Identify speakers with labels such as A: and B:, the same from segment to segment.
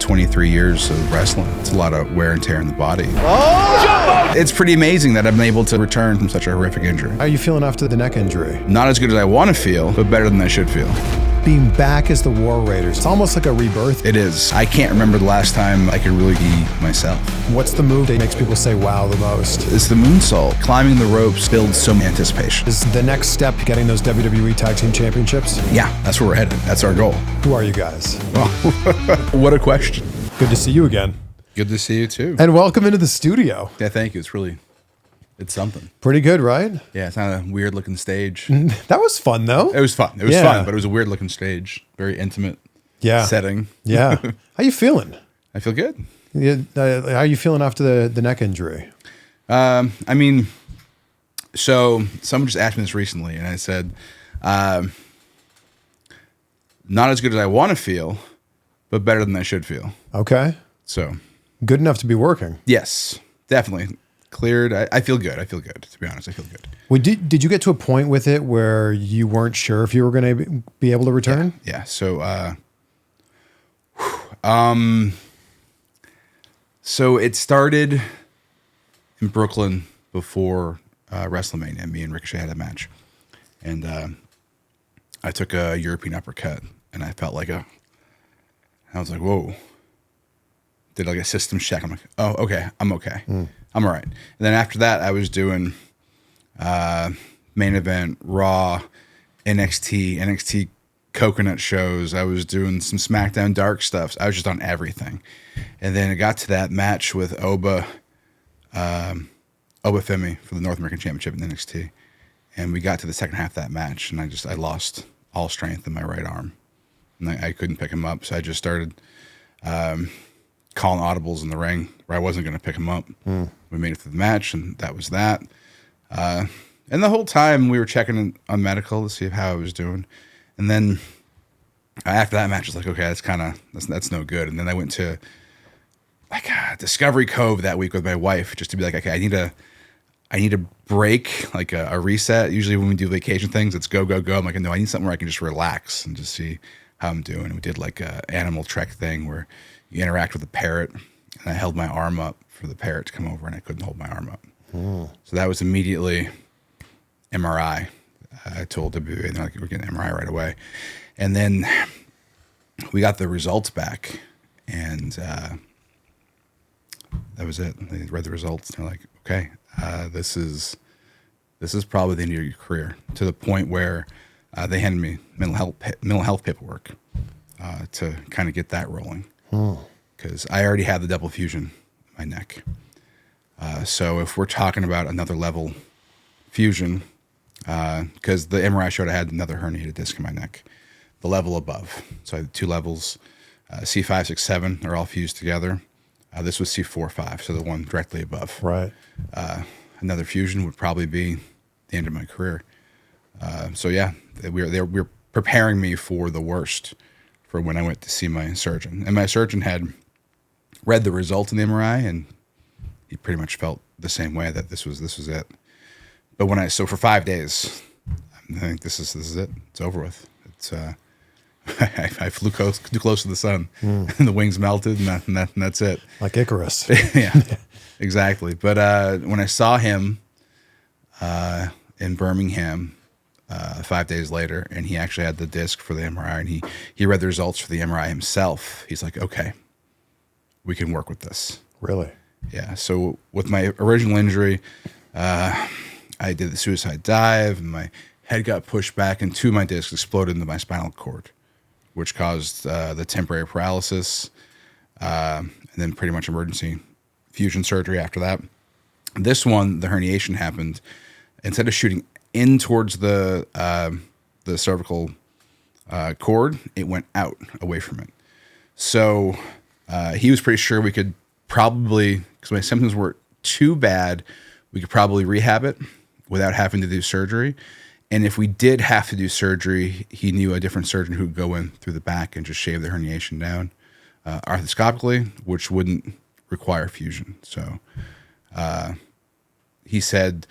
A: 23 years of wrestling. It's a lot of wear and tear in the body. It's pretty amazing that I'm able to return from such a horrific injury.
B: How are you feeling after the neck injury?
A: Not as good as I want to feel, but better than I should feel.
B: Being back as the War Raiders, it's almost like a rebirth.
A: It is. I can't remember the last time I could really be myself.
B: What's the move that makes people say wow the most?
A: It's the moonsault. Climbing the ropes builds some anticipation.
B: Is the next step getting those WWE Tag Team Championships?
A: Yeah, that's where we're headed. That's our goal.
B: Who are you guys?
A: Well, what a question.
B: Good to see you again.
A: Good to see you too.
B: And welcome into the studio.
A: Yeah, thank you. It's something.
B: Pretty good, right?
A: Yeah, it's not a weird looking stage.
B: That was fun though.
A: It was fun. It was fun, but it was a weird looking stage. Very intimate setting.
B: Yeah. How you feeling?
A: I feel good.
B: Yeah, how are you feeling after the neck injury?
A: I mean, so someone just asked me this recently, and I said, not as good as I want to feel, but better than I should feel.
B: Okay.
A: So
B: good enough to be working.
A: Yes, definitely. Cleared. I feel good. To be honest. I feel good.
B: Well, did you get to a point with it where you weren't sure if you were going to be able to return?
A: Yeah. So, so it started in Brooklyn before WrestleMania. Me and Ricochet had a match, and I took a European uppercut, and I felt like I was like, whoa. Did like a system check. I'm like, oh, okay, I'm okay. I'm all right. And then after that, I was doing main event, Raw, NXT coconut shows. I was doing some SmackDown dark stuff. I was just on everything. And then it got to that match with Oba Femi for the North American Championship in NXT. And we got to the second half of that match, and I lost all strength in my right arm. And I couldn't pick him up, so I just started calling audibles in the ring where I wasn't going to pick him up. We made it through the match, and that was that. And the whole time we were checking on medical to see how I was doing. And then after that match, I was like, okay, that's no good. And then I went to like Discovery Cove that week with my wife just to be like, okay, I need a break, like a reset. Usually when we do vacation things, it's go, go, go. I'm like, no, I need something where I can just relax and just see how I'm doing. And we did like a animal trek thing where you interact with a parrot, and I held my arm up for the parrot to come over, and I couldn't hold my arm up. So that was immediately MRI. I told WWE, they're like, we're getting MRI right away. And then we got the results back, and that was it. They read the results, and they're like, okay, this is probably the end of your career, to the point where they handed me mental health paperwork to kind of get that rolling. Because I already had the double fusion in my neck. So if we're talking about another level fusion, because the MRI showed I had another herniated disc in my neck, the level above. So I had 2 levels, C5, 6, 7 are all fused together. This was C4, 5, so the one directly above.
B: Right.
A: Another fusion would probably be the end of my career. So yeah, they were preparing me for the worst for when I went to see my surgeon. And my surgeon had read the results in the MRI, and he pretty much felt the same way, that this was it. But so for 5 days, I think this is it. It's over with. It's I flew too close to the sun, and the wings melted, and that's it.
B: Like Icarus.
A: Yeah, exactly. But when I saw him in Birmingham 5 days later, and he actually had the disc for the MRI, and he read the results for the MRI himself. He's like, okay, we can work with this.
B: Really?
A: Yeah. So with my original injury, I did the suicide dive, and my head got pushed back, and 2 of my discs exploded into my spinal cord, which caused the temporary paralysis, and then pretty much emergency fusion surgery after that. This one, the herniation happened. Instead of shooting in towards the cervical cord, it went out away from it. So he was pretty sure we could probably, because my symptoms were too bad, we could probably rehab it without having to do surgery. And if we did have to do surgery, he knew a different surgeon who would go in through the back and just shave the herniation down arthroscopically, which wouldn't require fusion. So he said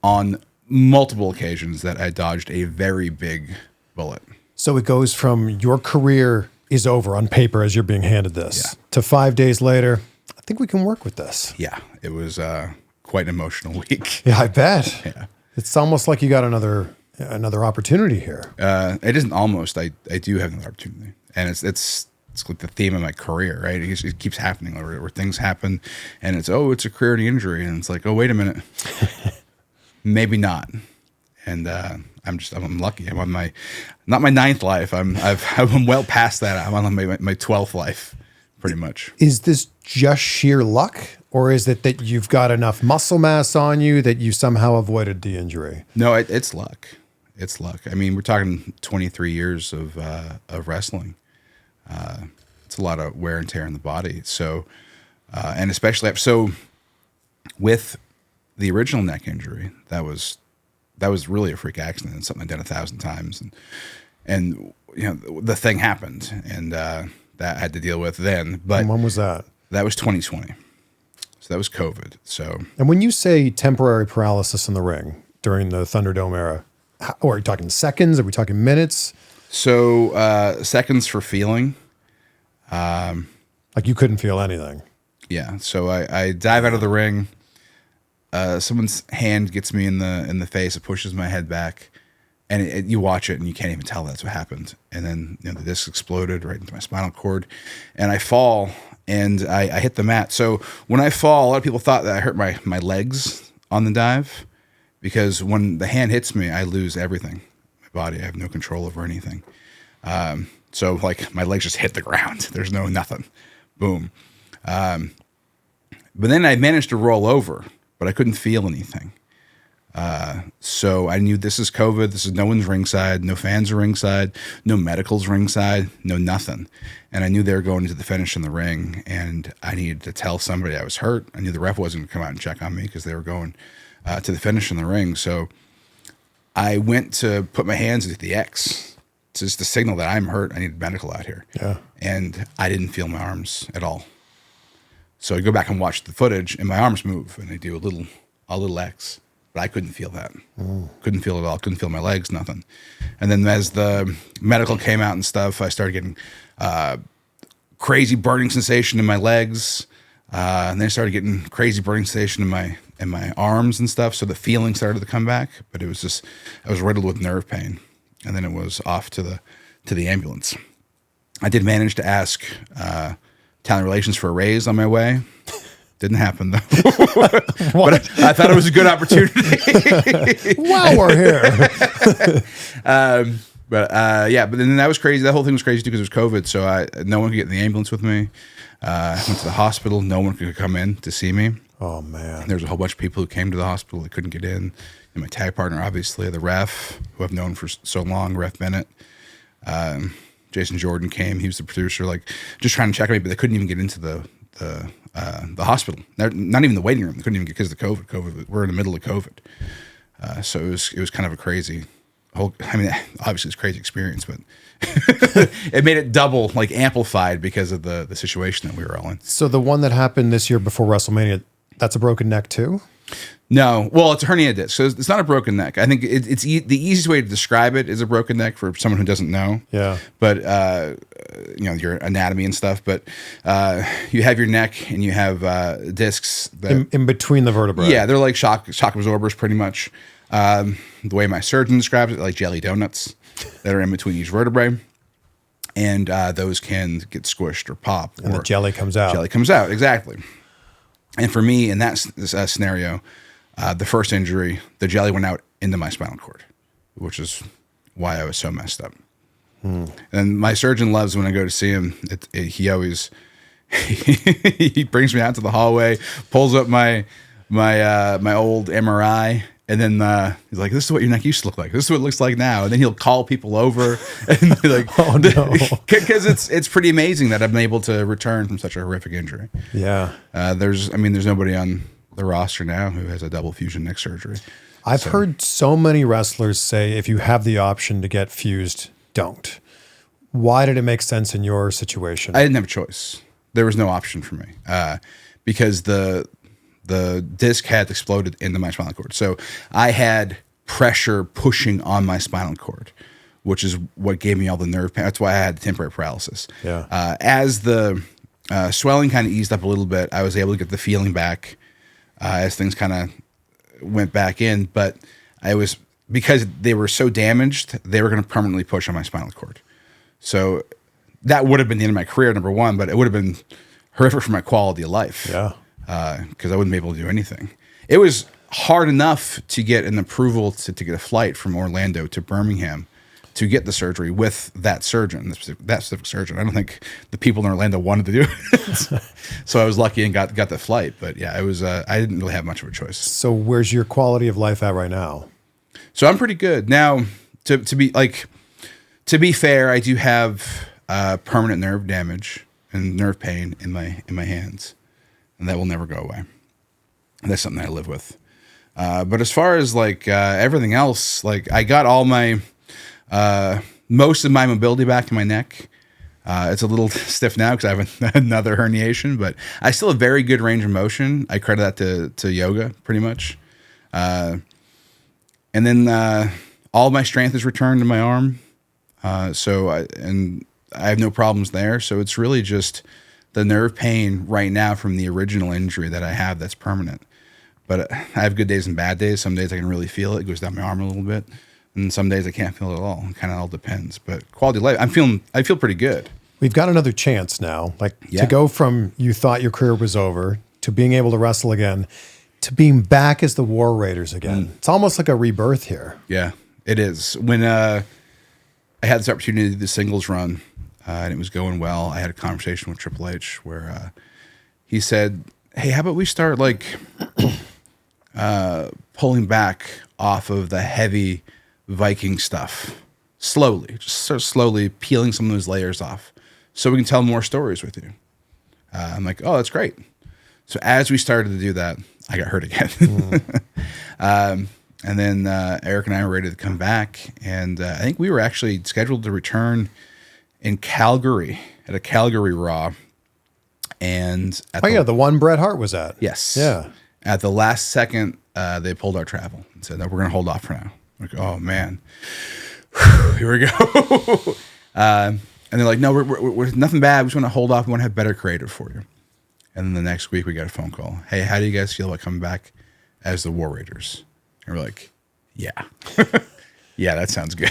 A: on multiple occasions that I dodged a very big bullet.
B: So it goes from your career is over on paper as you're being handed this. to 5 days later, I think we can work with this.
A: Yeah, it was quite an emotional week.
B: Yeah, I bet.
A: Yeah.
B: It's almost like you got another opportunity here.
A: It isn't almost. I do have another opportunity, and it's like the theme of my career, right? It keeps happening where things happen, and it's a career-ending injury, and it's like, oh, wait a minute, maybe not. And I'm lucky. I'm on not my 9th life. I'm well past that. I'm on my 12th life, pretty much.
B: Is this just sheer luck, or is it that you've got enough muscle mass on you that you somehow avoided the injury?
A: No, it's luck. It's luck. I mean, we're talking 23 years of wrestling. It's a lot of wear and tear in the body. So, and especially with the original neck injury, that was really a freak accident and something I'd done 1,000 times. And the thing happened, and that I had to deal with then. But
B: and when was that?
A: That was 2020. So that was COVID. So,
B: and when you say temporary paralysis in the ring during the Thunderdome era, are you talking seconds? Are we talking minutes?
A: So seconds for feeling.
B: Like you couldn't feel anything.
A: Yeah. So I dive out of the ring. Someone's hand gets me in the face. It pushes my head back, and you watch it and you can't even tell that's what happened. And then the disc exploded right into my spinal cord, and I fall and I hit the mat. So when I fall, a lot of people thought that I hurt my legs on the dive, because when the hand hits me, I lose everything. My body, I have no control over anything. So like my legs just hit the ground. There's nothing. Boom. But then I managed to roll over, but I couldn't feel anything. So I knew this is COVID. This is no one's ringside. No fans are ringside. No medicals ringside. No nothing. And I knew they were going to the finish in the ring, and I needed to tell somebody I was hurt. I knew the ref wasn't going to come out and check on me because they were going to the finish in the ring. So I went to put my hands into the X. It's just a signal that I'm hurt. I need medical out here.
B: Yeah.
A: And I didn't feel my arms at all. So I go back and watch the footage, and my arms move, and they do a little X, but I couldn't feel that. Couldn't feel it at all. Couldn't feel my legs, nothing. And then as the medical came out and stuff, I started getting crazy burning sensation in my legs, and then I started getting crazy burning sensation in my arms and stuff. So the feeling started to come back, but it was just I was riddled with nerve pain. And then it was off to the ambulance. I did manage to ask talent relations for a raise on my way. Didn't happen though. But I thought it was a good opportunity.
B: While we're here.
A: But then that was crazy. That whole thing was crazy too because it was COVID. So no one could get in the ambulance with me. I went to the hospital. No one could come in to see me.
B: Oh man.
A: There's a whole bunch of people who came to the hospital that couldn't get in. And my tag partner, obviously, the ref, who I've known for so long, Ref Bennett. Jason Jordan came. He was the producer, like just trying to check on me, but they couldn't even get into the hospital. Not even the waiting room. They couldn't even get because of the COVID. COVID. We're in the middle of COVID, so it was kind of a crazy. Obviously, it's a crazy experience, but it made it double, like amplified because of the situation that we were all in.
B: So the one that happened this year before WrestleMania, that's a broken neck too?
A: No, well, it's a herniated disc, so it's not a broken neck. I think it's the easiest way to describe it is a broken neck for someone who doesn't know.
B: Yeah.
A: But your anatomy and stuff. But you have your neck and you have discs that
B: In between the vertebrae.
A: Yeah, they're like shock absorbers, pretty much. The way my surgeon describes it, like jelly donuts that are in between each vertebrae, and those can get squished or pop.
B: And the jelly comes out.
A: Jelly comes out, exactly. And for me, in that scenario, the first injury, the jelly went out into my spinal cord, which is why I was so messed up. And my surgeon loves when I go to see him. He always he brings me out to the hallway, pulls up my old MRI, and then he's like, "This is what your neck used to look like. This is what it looks like now." And then he'll call people over and be like,
B: "Oh no,"
A: because it's pretty amazing that I've been able to return from such a horrific injury.
B: Yeah.
A: There's nobody on the roster now who has a double fusion neck surgery.
B: I've heard so many wrestlers say, if you have the option to get fused, don't. Why did it make sense in your situation?
A: I didn't have a choice. There was no option for me because the disc had exploded into my spinal cord. So I had pressure pushing on my spinal cord, which is what gave me all the nerve pain. That's why I had the temporary paralysis.
B: Yeah.
A: As the swelling kind of eased up a little bit. I was able to get the feeling back as things kind of went back in. But because they were so damaged, they were going to permanently push on my spinal cord. So that would have been the end of my career, number one, but it would have been horrific for my quality of life.
B: Yeah.
A: Because I wouldn't be able to do anything. It was hard enough to get an approval to get a flight from Orlando to Birmingham to get the surgery with that surgeon, that specific surgeon. I don't think the people in Orlando wanted to do it. So I was lucky and got the flight. But yeah, it was. I didn't really have much of a choice.
B: So where's your quality of life at right now?
A: So I'm pretty good now. To be fair, I do have permanent nerve damage and nerve pain in my hands, and that will never go away. And that's something I live with. But as far as everything else, I got all my most of my mobility back in my neck. It's a little stiff now because I have another herniation, but I still have very good range of motion. I credit that to yoga pretty much. And then all my strength is returned to my arm. So I have no problems there. So it's really just the nerve pain right now from the original injury that I have that's permanent. But I have good days and bad days. Some days I can really feel it. It goes down my arm a little bit. And some days I can't feel it at all. It kind of all depends. But quality of life, I feel pretty good.
B: We've got another chance now. To go from you thought your career was over to being able to wrestle again to being back as the War Raiders again. It's almost like a rebirth here.
A: Yeah, it is. When I had this opportunity to do the singles run, and it was going well, I had a conversation with Triple H where he said, "Hey, how about we start pulling back off of the heavy Viking stuff slowly, just start slowly peeling some of those layers off so we can tell more stories with you." I'm like, "Oh, that's great." So as we started to do that, I got hurt again. And then Erik and I were ready to come back. And I think we were actually scheduled to return in Calgary at a Calgary Raw. And
B: the one Bret Hart was at.
A: Yes.
B: Yeah.
A: At the last second, they pulled our travel and said, "No, we're going to hold off for now." Like, oh man, here we go. And they're like, "No, we're nothing bad. We just want to hold off. We want to have better creative for you." And then the next week we got a phone call. "Hey, how do you guys feel about coming back as the War Raiders?" And we're like, "Yeah, yeah, that sounds good.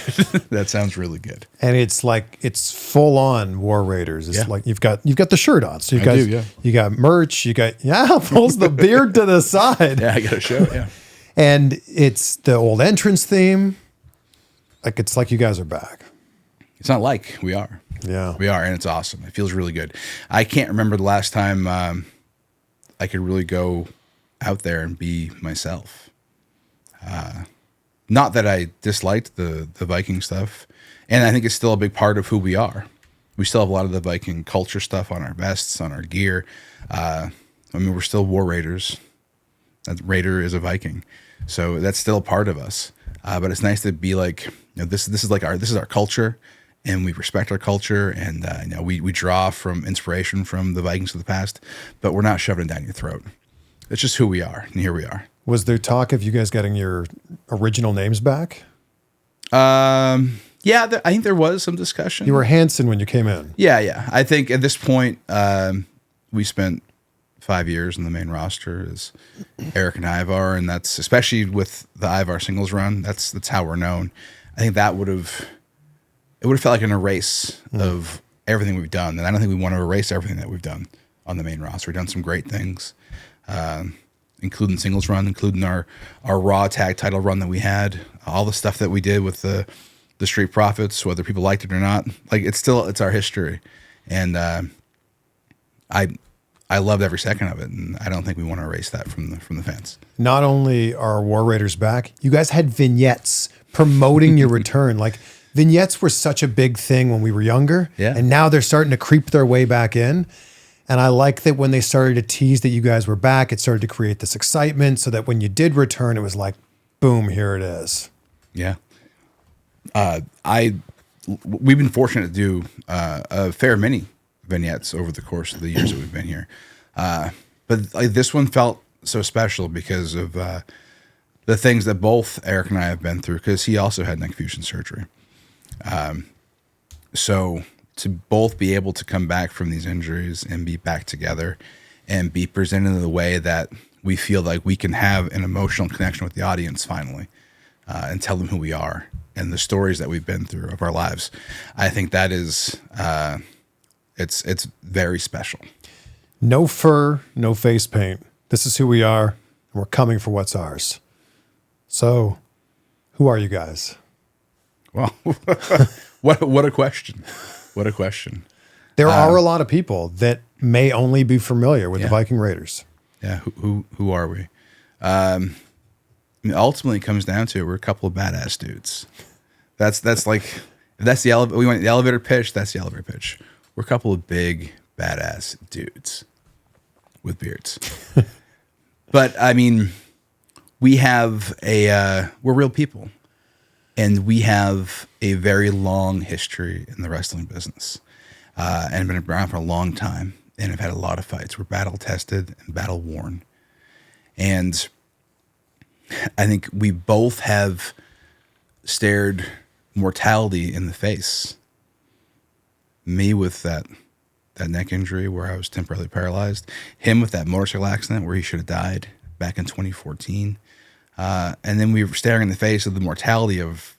A: That sounds really good."
B: And it's full on War Raiders. It's like you've got the shirt on. So you got merch. You got pulls the beard to the side.
A: Yeah, I got a show. Yeah.
B: And it's the old entrance theme. It's like you guys are back.
A: It's not like we are.
B: Yeah.
A: We are, and it's awesome. It feels really good. I can't remember the last time I could really go out there and be myself. Not that I disliked the Viking stuff, and I think it's still a big part of who we are. We still have a lot of the Viking culture stuff on our vests, on our gear. We're still War Raiders. That Raider is a Viking. So that's still a part of us. But it's nice to be this is our culture, and we respect our culture, and we draw from inspiration from the Vikings of the past, but we're not shoving it down your throat. It's just who we are, and here we are.
B: Was there talk of you guys getting your original names back?
A: I think there was some discussion.
B: You were Hanson when you came in.
A: Yeah. I think at this point, we spent 5 years in the main roster as Erik and Ivar, and that's especially with the Ivar singles run. That's how we're known. I think it would have felt like an erase of everything we've done, and I don't think we want to erase everything that we've done on the main roster. We've done some great things, including singles run, including our Raw tag title run that we had, all the stuff that we did with the Street Profits, whether people liked it or not. It's our history, and I loved every second of it, and I don't think we want to erase that from the fans.
B: Not only are War Raiders back, you guys had vignettes promoting your return. Vignettes were such a big thing when we were younger, and now they're starting to creep their way back in. And I like that when they started to tease that you guys were back, it started to create this excitement so that when you did return, it was like, boom, here it is.
A: Yeah. We've been fortunate to do a fair many vignettes over the course of the years that we've been here. But this one felt so special because of the things that both Erik and I have been through, because he also had neck fusion surgery. So to both be able to come back from these injuries and be back together and be presented in the way that we feel like we can have an emotional connection with the audience finally, and tell them who we are and the stories that we've been through of our lives. I think that is, it's very special.
B: No fur, no face paint. This is who we are, and we're coming for what's ours. So, who are you guys?
A: Well, what a question. What a question.
B: There are a lot of people that may only be familiar with the
A: Yeah.
B: Viking Raiders.
A: Yeah, who are we? I mean, ultimately, it comes down to it. We're a couple of badass dudes. That's like, if that's the we went the elevator pitch. That's the elevator pitch. We're a couple of big badass dudes with beards. But I mean, we have we're real people, and we have a very long history in the wrestling business, and been around for a long time, and have had a lot of fights. We're battle tested and battle worn, and I think we both have stared mortality in the face. Me with that neck injury where I was temporarily paralyzed. Him with that motorcycle accident where he should have died back in 2014. And then we were staring in the face of the mortality of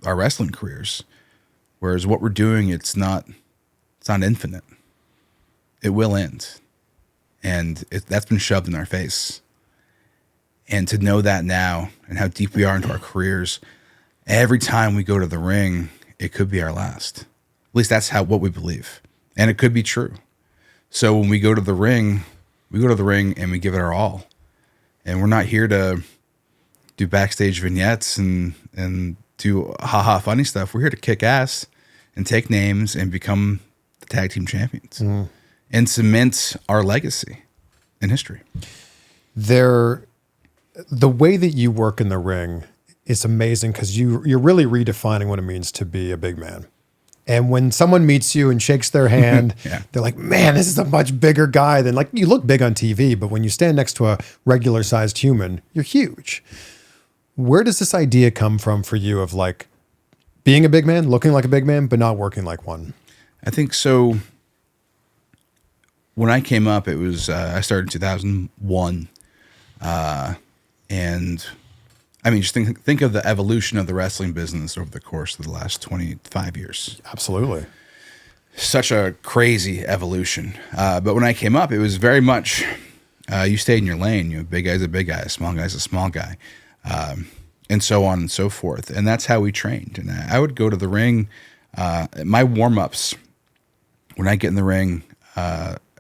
A: our wrestling careers. Whereas what we're doing, it's not infinite. It will end. And that's been shoved in our face. And to know that now and how deep we are into our careers, every time we go to the ring, it could be our last. At least that's what we believe. And it could be true. So when we go to the ring, and we give it our all. And we're not here to do backstage vignettes and do haha funny stuff. We're here to kick ass and take names and become the tag team champions and cement our legacy in history.
B: The way that you work in the ring is amazing because you're really redefining what it means to be a big man. And when someone meets you and shakes their hand,
A: Yeah.
B: they're like, man, this is a much bigger guy than, like, you look big on TV, but when you stand next to a regular sized human, you're huge. Where does this idea come from for you of like being a big man, looking like a big man, but not working like one?
A: I think so. When I came up, it was, I started in 2001. And I mean, just think of the evolution of the wrestling business over the course of the last 25 years.
B: Absolutely.
A: Such a crazy evolution. But when I came up, it was very much, you stayed in your lane. You know, big guy's a big guy, a small guy's a small guy, and so on and so forth. And that's how we trained. And I would go to the ring. My warm-ups, when I get in the ring,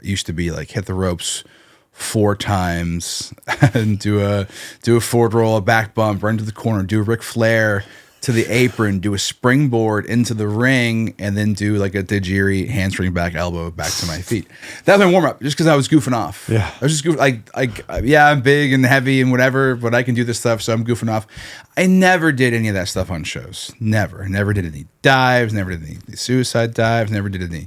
A: used to be like hit the ropes 4 times and do a forward roll, a back bump, run to the corner, do a Ric Flair to the apron, do a springboard into the ring, and then do like a Tajiri handspring back elbow back to my feet. That was my warm up, just because I was goofing off.
B: Yeah,
A: I was just goofing. Yeah, I'm big and heavy and whatever, but I can do this stuff, so I'm goofing off. I never did any of that stuff on shows. Never. I never did any dives. Never did any suicide dives. Never did any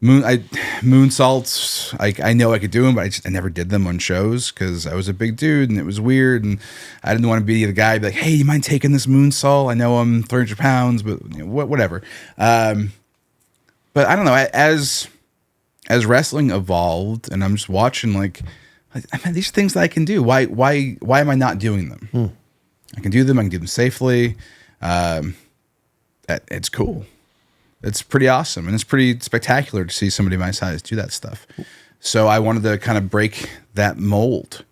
A: moonsaults. I know I could do them, but I never did them on shows because I was a big dude and it was weird, and I didn't want to be the guy be like, hey, you mind taking this moonsault? I know I'm 300 pounds, but you know, whatever. But I don't know. As wrestling evolved, and I'm just watching, like, I mean, these things that I can do. Why am I not doing them? I can do them. I can do them safely. It's cool. It's pretty awesome, and it's pretty spectacular to see somebody my size do that stuff. So I wanted to kind of break that mold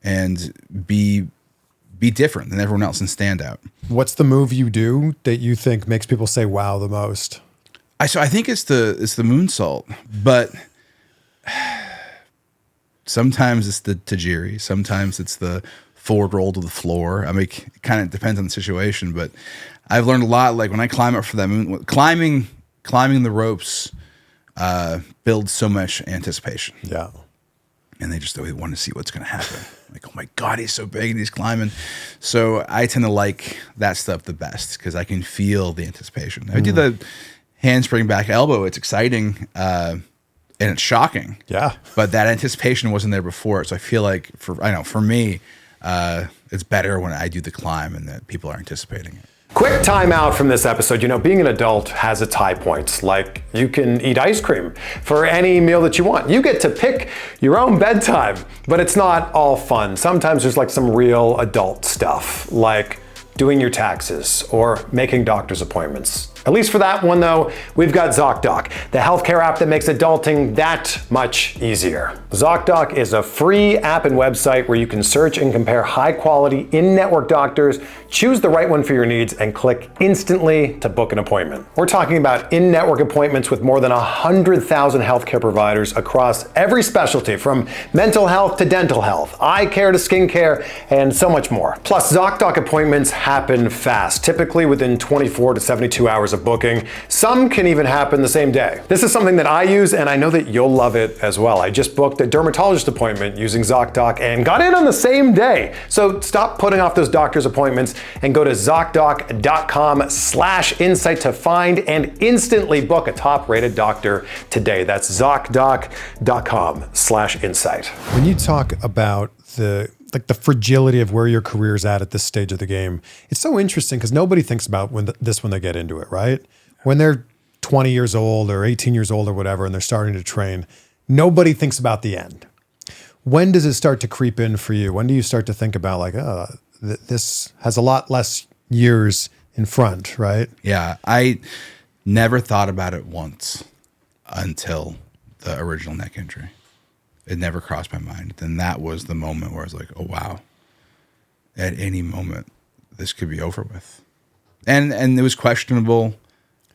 A: and be different than everyone else and stand out.
B: What's the move you do that you think makes people say wow the most?
A: I think it's the moonsault, but sometimes it's the Tajiri, sometimes it's the forward roll to the floor. I mean, it kind of depends on the situation, but I've learned a lot. Like when I climb up for that climbing the ropes builds so much anticipation.
B: Yeah.
A: And they just always want to see what's going to happen. Like, oh my God, he's so big and he's climbing. So I tend to like that stuff the best because I can feel the anticipation. I do the handspring back elbow. It's exciting and it's shocking.
B: Yeah.
A: But that anticipation wasn't there before. So I feel like for me, it's better when I do the climb and that people are anticipating it.
C: Quick time out from this episode. You know, being an adult has its high points. Like, you can eat ice cream for any meal that you want. You get to pick your own bedtime, but it's not all fun. Sometimes there's like some real adult stuff, like doing your taxes or making doctor's appointments. At least for that one though, we've got ZocDoc, the healthcare app that makes adulting that much easier. ZocDoc is a free app and website where you can search and compare high quality in-network doctors, choose the right one for your needs, and click instantly to book an appointment. We're talking about in-network appointments with more than 100,000 healthcare providers across every specialty, from mental health to dental health, eye care to skincare, and so much more. Plus, ZocDoc appointments happen fast, typically within 24 to 72 hours of booking. Some can even happen the same day. This is something that I use, and I know that you'll love it as well. I just booked a dermatologist appointment using ZocDoc and got in on the same day. So stop putting off those doctor's appointments and go to ZocDoc.com/insight to find and instantly book a top-rated doctor today. That's ZocDoc.com/insight.
B: When you talk about the fragility of where your career's at this stage of the game, it's so interesting because nobody thinks about when they get into it, right? When they're 20 years old or 18 years old or whatever, and they're starting to train, nobody thinks about the end. When does it start to creep in for you? When do you start to think about like, oh, this has a lot less years in front, right?
A: Yeah, I never thought about it once until the original neck injury. It never crossed my mind. Then that was the moment where I was like, oh, wow. At any moment, this could be over with. And it was questionable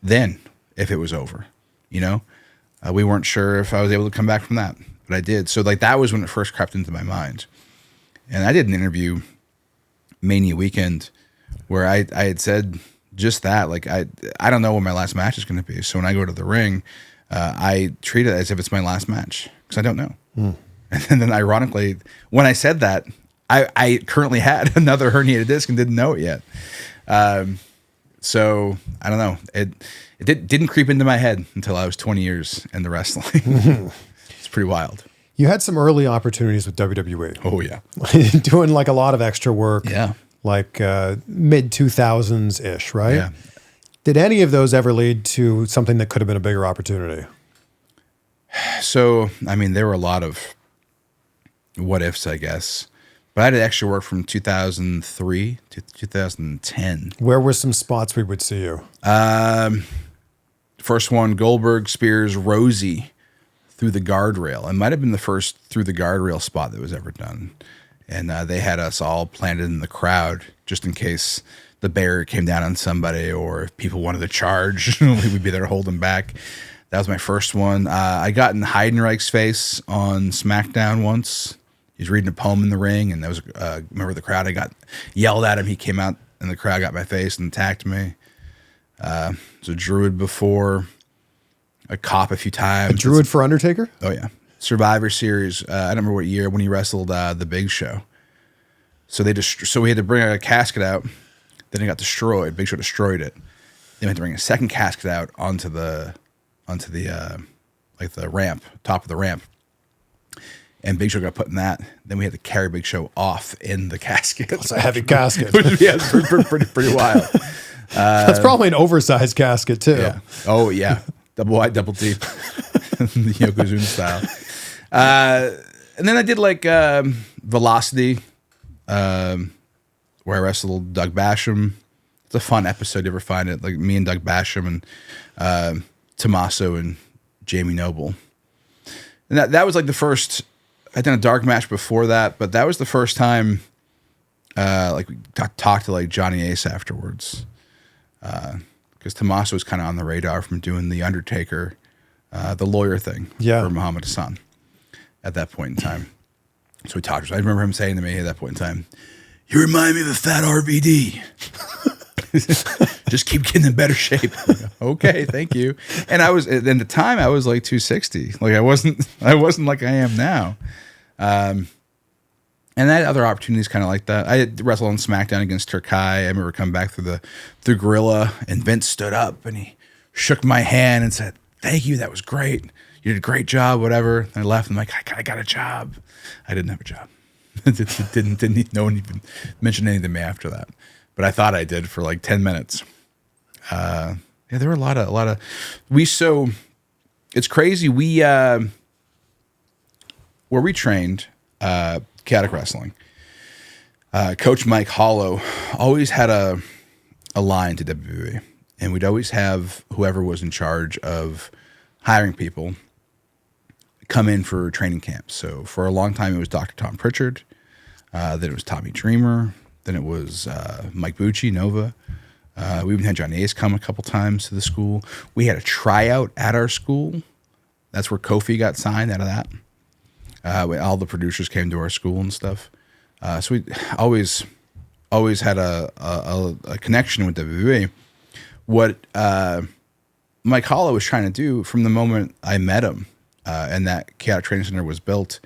A: then if it was over, you know? We weren't sure if I was able to come back from that, but I did. So like that was when it first crept into my mind. And I did an interview Mania weekend where I had said just that. Like, I don't know when my last match is going to be. So when I go to the ring, I treat it as if it's my last match because I don't know. And then ironically, when I said that, I currently had another herniated disc and didn't know it yet. So I don't know. It didn't creep into my head until I was 20 years in the wrestling. It's pretty wild.
B: You had some early opportunities with WWE.
A: Oh yeah.
B: Doing like a lot of extra work.
A: Yeah.
B: Like mid 2000s ish, right?
A: Yeah.
B: Did any of those ever lead to something that could have been a bigger opportunity?
A: So, I mean, there were a lot of what ifs, I guess. But I did extra work from 2003 to 2010.
B: Where were some spots we would see you?
A: First one, Goldberg spears Rosie through the guardrail. It might have been the first through the guardrail spot that was ever done. And they had us all planted in the crowd just in case the barrier came down on somebody or if people wanted to charge, we'd be there to hold them back. That was my first one. I got in Heidenreich's face on SmackDown once. He was reading a poem in the ring, and that was remember the crowd. I got yelled at him. He came out, and the crowd got my face and attacked me. So Druid before, a cop a few times.
B: A Druid for Undertaker?
A: Oh yeah, Survivor Series. I don't remember what year when he wrestled the Big Show. So we had to bring a casket out. Then it got destroyed. Big Show destroyed it. Then we had to bring a second casket out onto the like the ramp, top of the ramp. And Big Show got put in that. Then we had to carry Big Show off in the casket.
B: It's a heavy casket.
A: Yeah, it's pretty wild.
B: That's probably an oversized casket too.
A: Yeah. Oh yeah, double wide, double deep, the Yokozuna style. And then I did like Velocity, where I wrestled Doug Basham. It's a fun episode. You ever find it? Like me and Doug Basham and Tommaso and Jamie Noble. And that was like the first. I'd done a dark match before that, but that was the first time like we talked to like Johnny Ace afterwards. Because Tommaso was kind of on the radar from doing the Undertaker, the lawyer thing for Muhammad Hassan at that point in time. So we talked. I remember him saying to me at that point in time, "You remind me of a fat RVD. Just keep getting in better shape." Okay, thank you. And at the time I was like 260. Like I wasn't like I am now. And I had other opportunities kind of like that. I had wrestled on SmackDown against Turkai. I remember coming back through Gorilla, and Vince stood up and he shook my hand and said, "Thank you, that was great. You did a great job," whatever. And I left. I'm like, I got a job. I didn't have a job. No one even mentioned anything to me after that. but I thought I did for like 10 minutes. Yeah, there were a lot of it's crazy. Where we trained, chaotic wrestling, Coach Mike Hollow always had a line to WWE, and we'd always have whoever was in charge of hiring people come in for training camps. So for a long time, it was Dr. Tom Pritchard, then it was Tommy Dreamer, then it was Mike Bucci, Nova. We even had John Ace come a couple times to the school. We had a tryout at our school. That's where Kofi got signed out of that. All the producers came to our school and stuff. So we always had a connection with WWE. What Mike Hollow was trying to do from the moment I met him and that Chaotic Training Center was built,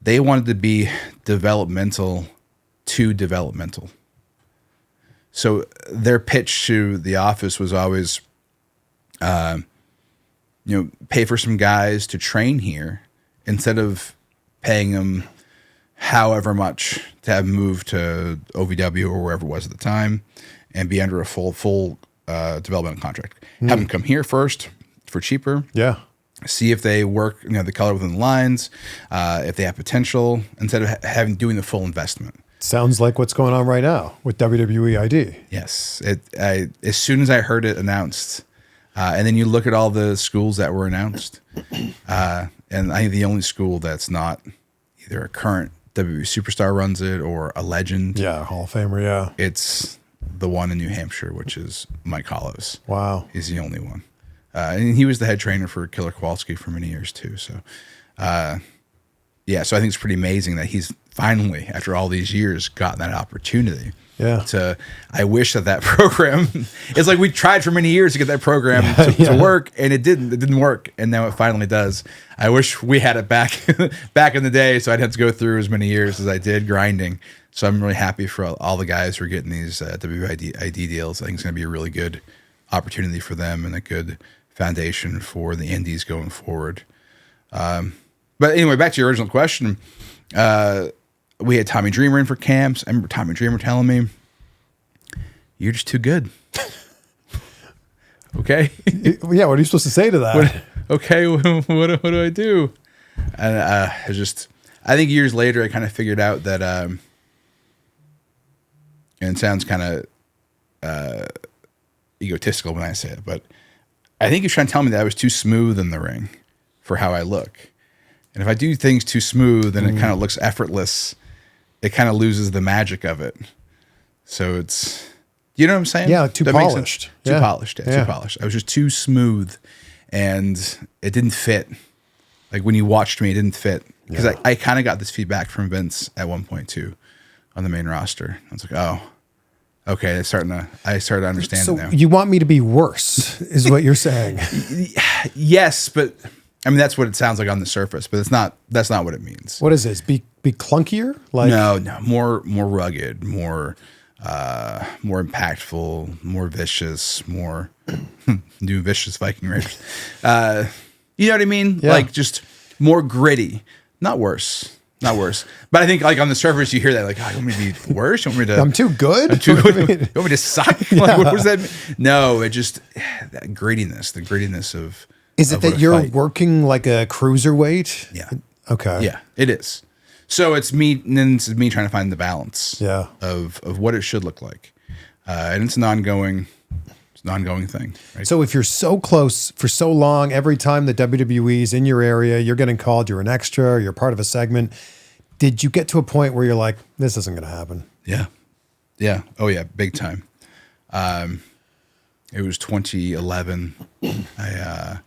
A: they wanted to be developmental to developmental. So their pitch to the office was always, pay for some guys to train here instead of paying them however much to have moved to OVW or wherever it was at the time and be under a full developmental contract. Have them come here first for cheaper.
B: Yeah.
A: See if they work, the color within the lines, if they have potential, instead of doing the full investment.
B: Sounds like what's going on right now with WWE ID.
A: Yes. As soon as I heard it announced, and then you look at all the schools that were announced, and I think the only school that's not either a current WWE superstar runs it or a legend.
B: Yeah, Hall of Famer, yeah.
A: It's the one in New Hampshire, which is Mike Hollow's.
B: Wow.
A: He's the only one. And he was the head trainer for Killer Kowalski for many years too. So, so I think it's pretty amazing that he's finally, after all these years, gotten that opportunity.
B: Yeah.
A: I wish that program, it's like we tried for many years to get that program to work, and it didn't work. And now it finally does. I wish we had it back in the day, so I'd have to go through as many years as I did grinding. So I'm really happy for all the guys who are getting these WID deals. I think it's going to be a really good opportunity for them and a good foundation for the indies going forward. But anyway, back to your original question. We had Tommy Dreamer in for camps. I remember Tommy Dreamer telling me, "You're just too good." Okay.
B: Yeah. What are you supposed to say to that?
A: What do I do? And I think years later, I kind of figured out that, and it sounds kind of egotistical when I say it, but I think he's trying to tell me that I was too smooth in the ring for how I look. And if I do things too smooth and it kind of looks effortless, it kind of loses the magic of it. So it's, you know what I'm saying?
B: Yeah, too polished.
A: Too polished. Yeah, too polished. I was just too smooth and it didn't fit. Like when you watched me, it didn't fit. Because I kind of got this feedback from Vince at one point too on the main roster. I was like, oh, okay, I started to understand it now.
B: You want me to be worse, is what you're saying.
A: Yes, but I mean that's what it sounds like on the surface, but that's not what it means.
B: What is this? Be clunkier? Like
A: No, more rugged, more impactful, more vicious, more new vicious Viking Raiders. You know what I mean?
B: Yeah.
A: Like just more gritty, not worse. Not worse. But I think like on the surface you hear that like, oh, you want me to be worse? You want me to
B: I'm too good?
A: I'm too good. You want me to suck? Like, what does that mean? No, it just that grittiness, the grittiness of
B: Is it that you're working like a cruiserweight?
A: Yeah.
B: Okay.
A: Yeah, it is. So it's me, and then it's me trying to find the balance of what it should look like. And it's an ongoing thing. Right?
B: So if you're so close for so long, every time the WWE's in your area, you're getting called, you're an extra, you're part of a segment. Did you get to a point where you're like, this isn't going to happen?
A: Yeah. Yeah. Oh yeah. Big time. It was 2011. I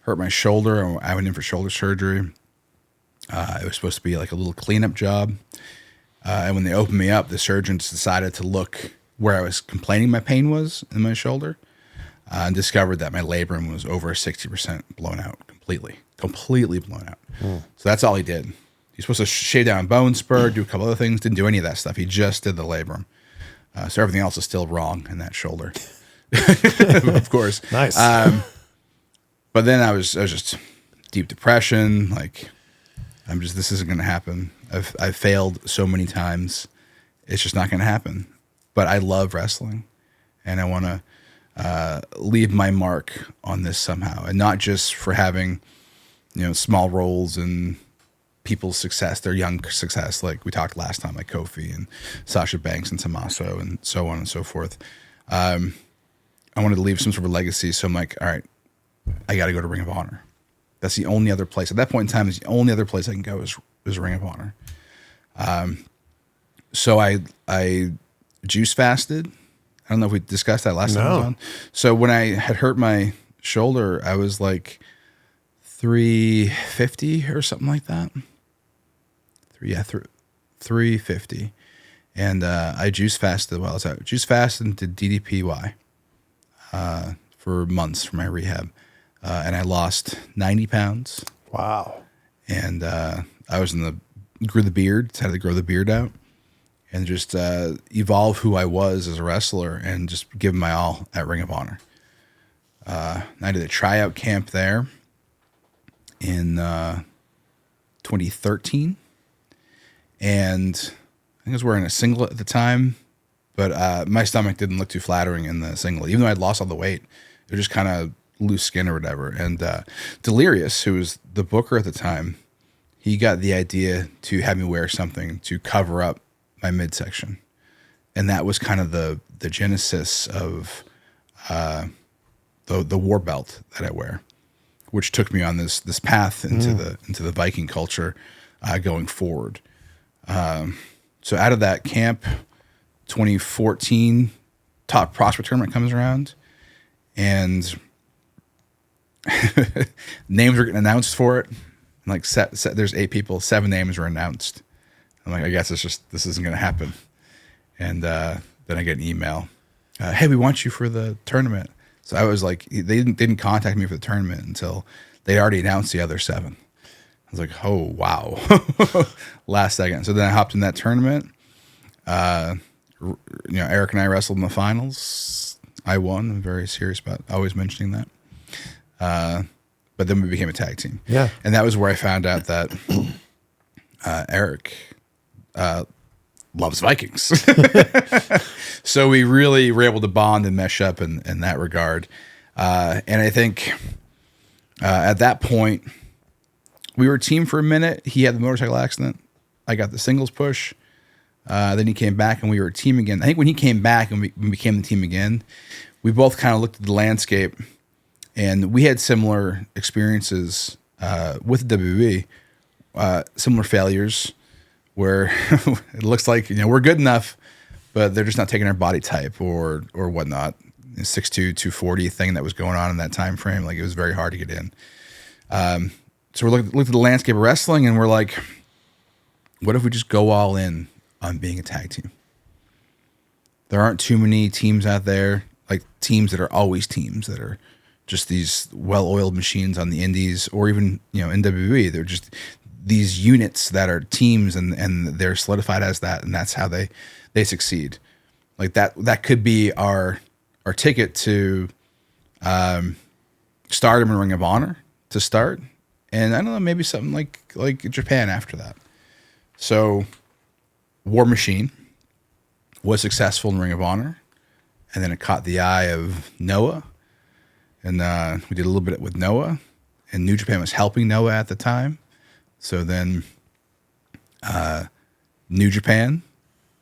A: hurt my shoulder. I went in for shoulder surgery. It was supposed to be like a little cleanup job. And when they opened me up, the surgeons decided to look where I was complaining my pain was in my shoulder, and discovered that my labrum was over 60% blown out, completely blown out. So that's all he did. He's supposed to shave down bone spur, do a couple other things, didn't do any of that stuff. He just did the labrum. So everything else is still wrong in that shoulder, of course.
B: Nice.
A: But then I was just deep depression. Like this isn't going to happen. I've failed so many times. It's just not going to happen. but I love wrestling, and I want to leave my mark on this somehow, and not just for having, small roles in people's success, their young success, like we talked last time, like Kofi and Sasha Banks and Tommaso and so on and so forth. I wanted to leave some sort of legacy, so I'm like, all right, I got to go to Ring of Honor. That's the only other place. At that point in time, the only other place I can go is Ring of Honor. So I juice fasted. I don't know if we discussed that last time I was on. So when I had hurt my shoulder, I was like 350 or something like that. 350. And I juice fasted while I was out. Juice fasted and did DDPY for months for my rehab. And I lost 90 pounds.
B: Wow.
A: And I was grew the beard, had to grow the beard out, and just evolve who I was as a wrestler and just give my all at Ring of Honor. I did a tryout camp there in 2013. And I think I was wearing a singlet at the time, but my stomach didn't look too flattering in the singlet. Even though I'd lost all the weight, it was just kind of loose skin or whatever. And Delirious, who was the booker at the time, he got the idea to have me wear something to cover up my midsection. And that was kind of the genesis of the war belt that I wear, which took me on this path into the Viking culture going forward. So out of that camp, 2014 top prospect tournament comes around, and names were getting announced for it. And like there's 8 people, 7 names were announced. I'm like, I guess this isn't going to happen. And then I get an email, hey, we want you for the tournament. So I was like, they didn't contact me for the tournament until they already announced the other 7. I was like, oh, wow. Last second. So then I hopped in that tournament. Erik and I wrestled in the finals. I won. I'm very serious about always mentioning that. But then we became a tag team.
B: Yeah.
A: And that was where I found out that Erik loves Vikings. So we really were able to bond and mesh up in that regard. And I think at that point, we were a team for a minute. He had the motorcycle accident. I got the singles push. Then he came back and we were a team again. I think when he came back and we became the team again, we both kind of looked at the landscape, and we had similar experiences with WWE, similar failures where it looks like, we're good enough, but they're just not taking our body type or whatnot. 6'2", 240 thing that was going on in that time frame. Like, it was very hard to get in. So we looked at the landscape of wrestling, and we're like, what if we just go all in on being a tag team? There aren't too many teams out there, like teams that are always teams, that are just these well-oiled machines on the indies, or even, in WWE. They're just these units that are teams, and they're solidified as that, and that's how they succeed. Like that could be our ticket to stardom and Ring of Honor to start. And I don't know, maybe something like Japan after that. So War Machine was successful in Ring of Honor, and then it caught the eye of Noah, and we did a little bit with Noah, and New Japan was helping Noah at the time. So then New Japan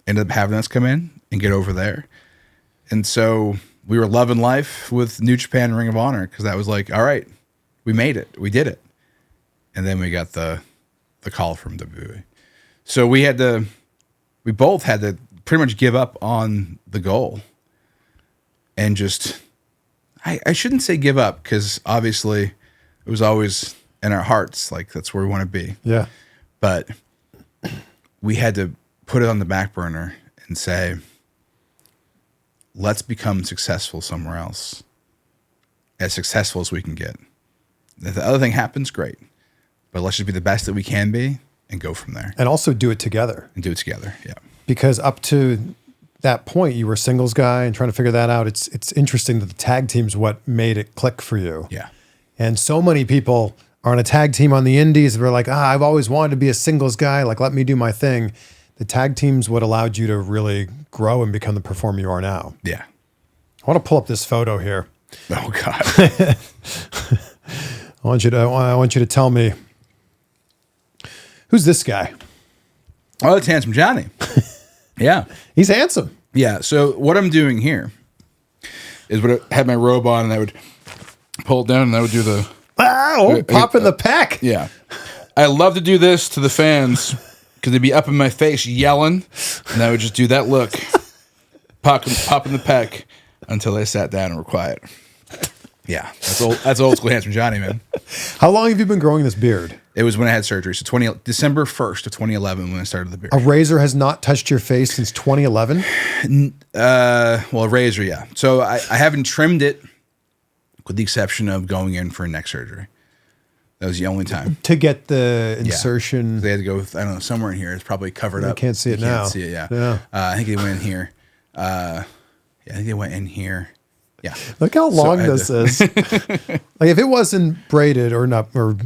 A: ended up having us come in and get over there. And so we were loving life with New Japan and Ring of Honor, because that was like, all right, we made it. We did it. And then we got the call from WWE. So we both had to pretty much give up on the goal, and just, I shouldn't say give up, because obviously it was always in our hearts, like that's where we want to be.
B: Yeah.
A: But we had to put it on the back burner and say, let's become successful somewhere else, as successful as we can get. If the other thing happens, great. But let's just be the best that we can be and go from there.
B: And also do it together.
A: Yeah.
B: Because up to that point, you were a singles guy and trying to figure that out. It's interesting that the tag team's what made it click for you.
A: Yeah.
B: And so many people are on a tag team on the indies. They're like, I've always wanted to be a singles guy. Like, let me do my thing. the tag team's what allowed you to really grow and become the performer you are now.
A: Yeah.
B: I want to pull up this photo here.
A: Oh God.
B: I want you to tell me, who's this guy?
A: Oh, that's Handsome Johnny. Yeah.
B: He's handsome.
A: Yeah. So what I'm doing here is I had my robe on and I would pull it down and I would do the
B: popping the pack.
A: Yeah. I love to do this to the fans because they'd be up in my face yelling, and I would just do that look, popping the peck until they sat down and were quiet. Yeah, that's old school Handsome Johnny, man.
B: How long have you been growing this beard?
A: It was when I had surgery, so December 1st of 2011 when I started the beard.
B: A razor has not touched your face since 2011?
A: Well, a razor, yeah. So I haven't trimmed it, with the exception of going in for neck surgery. That was the only time.
B: To get the insertion.
A: Yeah. They had to go, I don't know, somewhere in here. It's probably covered up.
B: I can't see it now.
A: Can't see it, yeah. I think they went in here. I think they went in here. Yeah.
B: Look how long this is. Like if it wasn't braided or not, or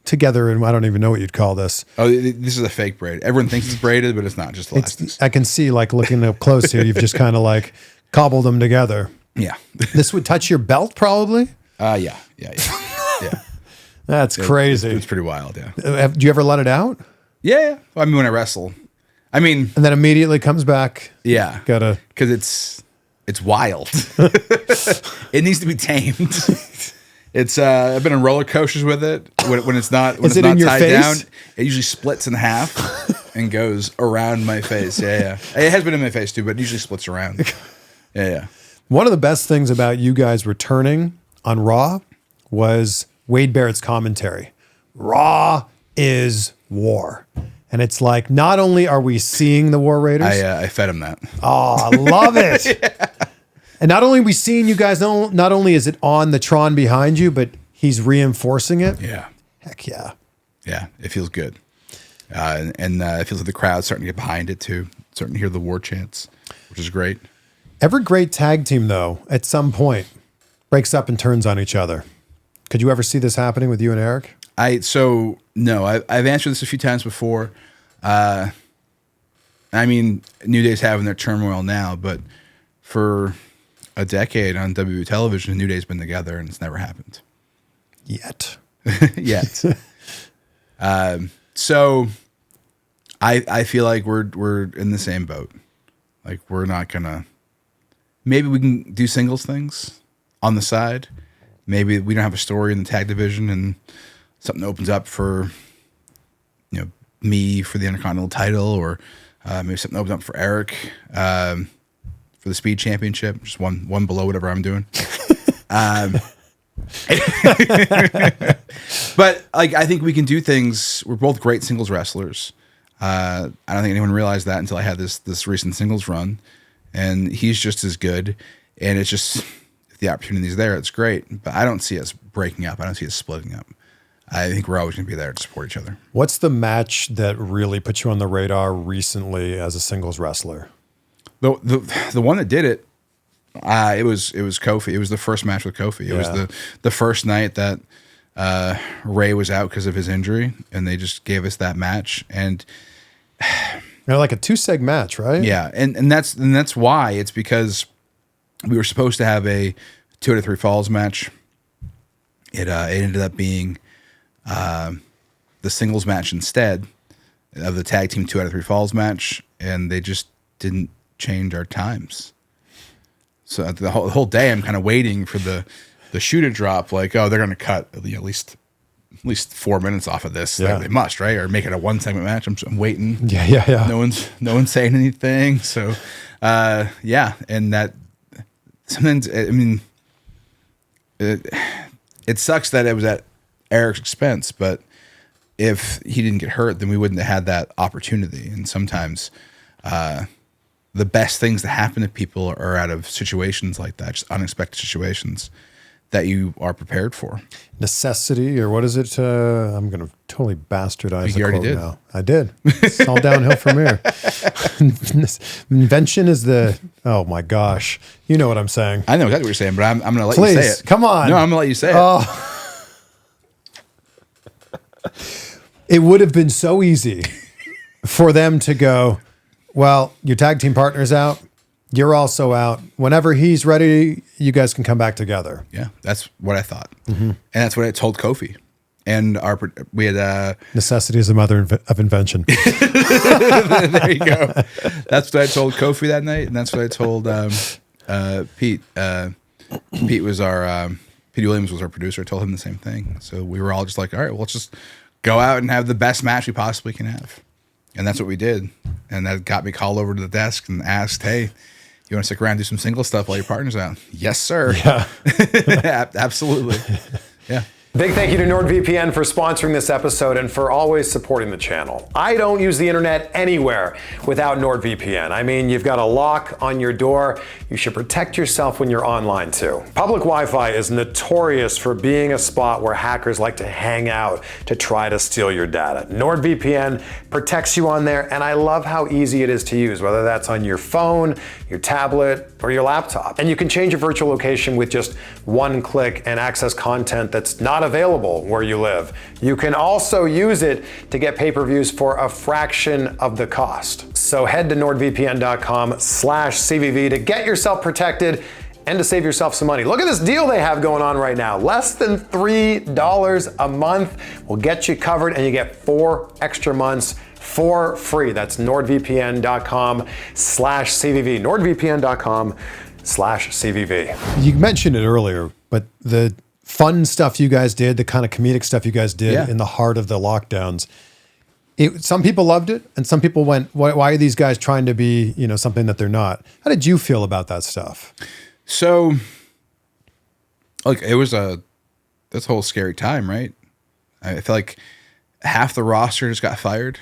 B: together, and I don't even know what you'd call this.
A: Oh, this is a fake braid. Everyone thinks it's braided, but it's not. Just elastic.
B: I can see, like looking up close here, you've just kind of like cobbled them together.
A: Yeah.
B: This would touch your belt, probably.
A: Yeah.
B: That's crazy.
A: It's pretty wild. Yeah.
B: Do you ever let it out?
A: Yeah. Well, I mean, when I wrestle, and
B: then immediately comes back.
A: Yeah. Because it's wild. It needs to be tamed. It's I've been on roller coasters with it when it's not
B: Is it in your
A: tied
B: face?
A: down. It usually splits in half and goes around my face. Yeah. It has been in my face too, but it usually splits around. Yeah.
B: One of the best things about you guys returning on Raw was Wade Barrett's commentary. Raw is war. And it's like, not only are we seeing the War Raiders.
A: I fed him that.
B: Oh, I love it. Yeah. And not only are we seeing you guys, not only is it on the Tron behind you, but he's reinforcing it.
A: Yeah.
B: Heck yeah.
A: Yeah, it feels good. And it feels like the crowd's starting to get behind it too. Starting to hear the war chants, which is great.
B: Every great tag team, though, at some point breaks up and turns on each other. Could you ever see this happening with you and Erik?
A: No, I've answered this a few times before. I mean, New Day's having their turmoil now, but for a decade on WWE television, New Day's been together and it's never happened.
B: Yet.
A: So I feel like we're in the same boat. Like we're not gonna. Maybe we can do singles things on the side. Maybe we don't have a story in the tag division and something opens up for, me for the Intercontinental title, or maybe something opens up for Erik for the Speed Championship, just one below whatever I'm doing. But like I think we can do things. We're both great singles wrestlers. I don't think anyone realized that until I had this recent singles run, and he's just as good. And it's just, if the opportunity is there, it's great. But I don't see us breaking up. I don't see us splitting up. I think we're always going to be there to support each other.
B: What's the match that really put you on the radar recently as a singles wrestler?
A: The one that did it, it was Kofi. It was the first match with Kofi. It was the first night that Ray was out because of his injury, and they just gave us that match. And
B: like a 2-seg match, right?
A: Yeah, and that's why. It's because we were supposed to have a 2 out of 3 falls match. It ended up being the singles match instead of the tag team 2 out of 3 falls match, and they just didn't change our times. So the whole day, I'm kind of waiting for the shoe to drop. Like, oh, they're going to cut at least 4 minutes off of this.
B: Yeah.
A: They must, right? Or make it a 1-segment match. I'm waiting.
B: Yeah.
A: No one's saying anything. So, and that sometimes, I mean, it sucks that it was at Erik's expense, but if he didn't get hurt, then we wouldn't have had that opportunity. And sometimes the best things that happen to people are out of situations like that, just unexpected situations that you are prepared for. Necessity,
B: or what is it? I'm going to totally bastardize the quote
A: did.
B: now. I did. It's all downhill from here. Invention is oh my gosh. You know what I'm saying.
A: I know exactly what you're saying, but I'm going to let
B: Please,
A: you say it.
B: Come on.
A: No, I'm going to let you say it.
B: It would have been so easy for them to go, Well, your tag team partner's out. You're also out. Whenever he's ready, you guys can come back together.
A: Yeah, that's what I thought. And that's what I told Kofi. And we had
B: necessity is the mother of invention.
A: There you go. That's what I told Kofi that night, and that's what I told Pete. Pete was Pete Williams was our producer. I told him the same thing. So we were all just like, all right, well, let's just go out and have the best match we possibly can have. And that's what we did. And that got me called over to the desk and asked, hey, you want to stick around and do some single stuff while your partner's out? Yes, sir.
B: Yeah.
A: Absolutely. Yeah.
C: Big thank you to NordVPN for sponsoring this episode and for always supporting the channel. I don't use the internet anywhere without NordVPN. I mean, you've got a lock on your door. You should protect yourself when you're online too. Public Wi-Fi is notorious for being a spot where hackers like to hang out to try to steal your data. NordVPN protects you on there, and I love how easy it is to use, whether that's on your phone, your tablet, or your laptop. And you can change your virtual location with just one click and access content that's not available where you live. You can also use it to get pay-per-views for a fraction of the cost. So head to nordvpn.com/CVV to get yourself protected and to save yourself some money. Look at this deal they have going on right now. Less than $3 a month will get you covered, and you get 4 extra months for free. That's nordvpn.com/CVV. nordvpn.com/CVV.
B: You mentioned it earlier, but the fun stuff you guys did, the kind of comedic stuff you guys did in the heart of the lockdowns, some people loved it, and some people went, why are these guys trying to be, something that they're not? How did you feel about that stuff?
A: So, it was this whole scary time, right? I feel like half the roster just got fired.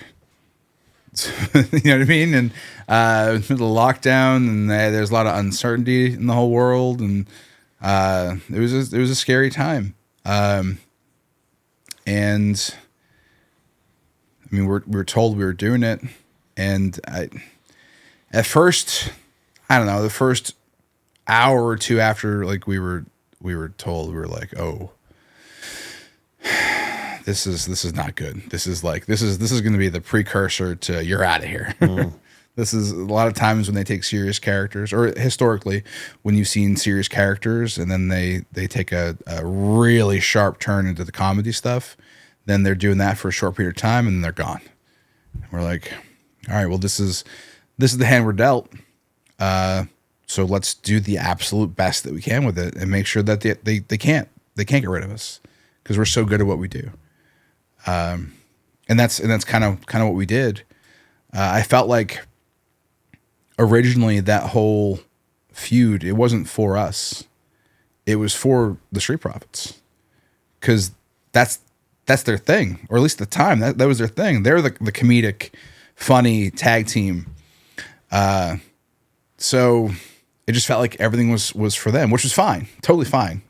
A: You know what I mean? And middle of lockdown, and there's a lot of uncertainty in the whole world, and it was a scary time. And I mean, we were told we were doing it, and at first, I don't know, the first hour or two after we were told, we were like, oh, this is not good. This is going to be the precursor to you're out of here. This is a lot of times when they take serious characters, or historically when you've seen serious characters and then they take a really sharp turn into the comedy stuff, then they're doing that for a short period of time and then they're gone. And we're like, all right, well, this is the hand we're dealt. So let's do the absolute best that we can with it and make sure that they can't get rid of us because we're so good at what we do. And that's kind of what we did. I felt like originally that whole feud, it wasn't for us. It was for the Street Profits, because that's their thing, or at least at the time that was their thing. They're the comedic, funny tag team. So it just felt like everything was for them, which was fine, totally fine.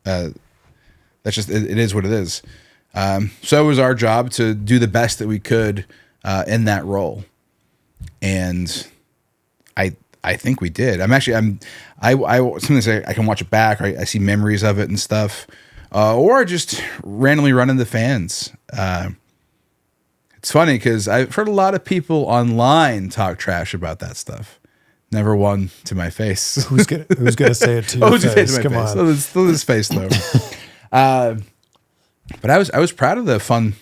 A: That's just it is what it is. So it was our job to do the best that we could in that role, and I think we did. Sometimes I can watch it back. I see memories of it and stuff, or just randomly run into fans. It's funny because I've heard a lot of people online talk trash about that stuff. Never one to my face.
B: Who's gonna say it to your face? Come on.
A: Still his face though. But I was proud of the fun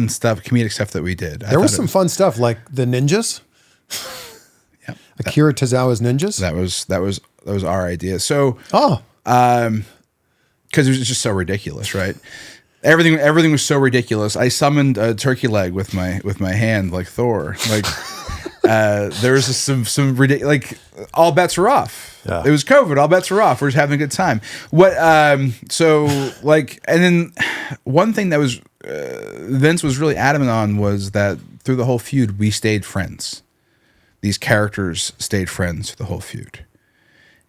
A: stuff, comedic stuff that we did.
B: There was some fun stuff like the ninjas.
A: Yeah,
B: Akira Tozawa's ninjas.
A: That was our idea. So because it was just so ridiculous, right? Everything was so ridiculous. I summoned a turkey leg with my hand like Thor. There was some ridiculous. All bets were off.
B: Yeah.
A: It was COVID. All bets were off. We're just having a good time. And then one thing that was Vince was really adamant on was that through the whole feud we stayed friends. These characters stayed friends through the whole feud,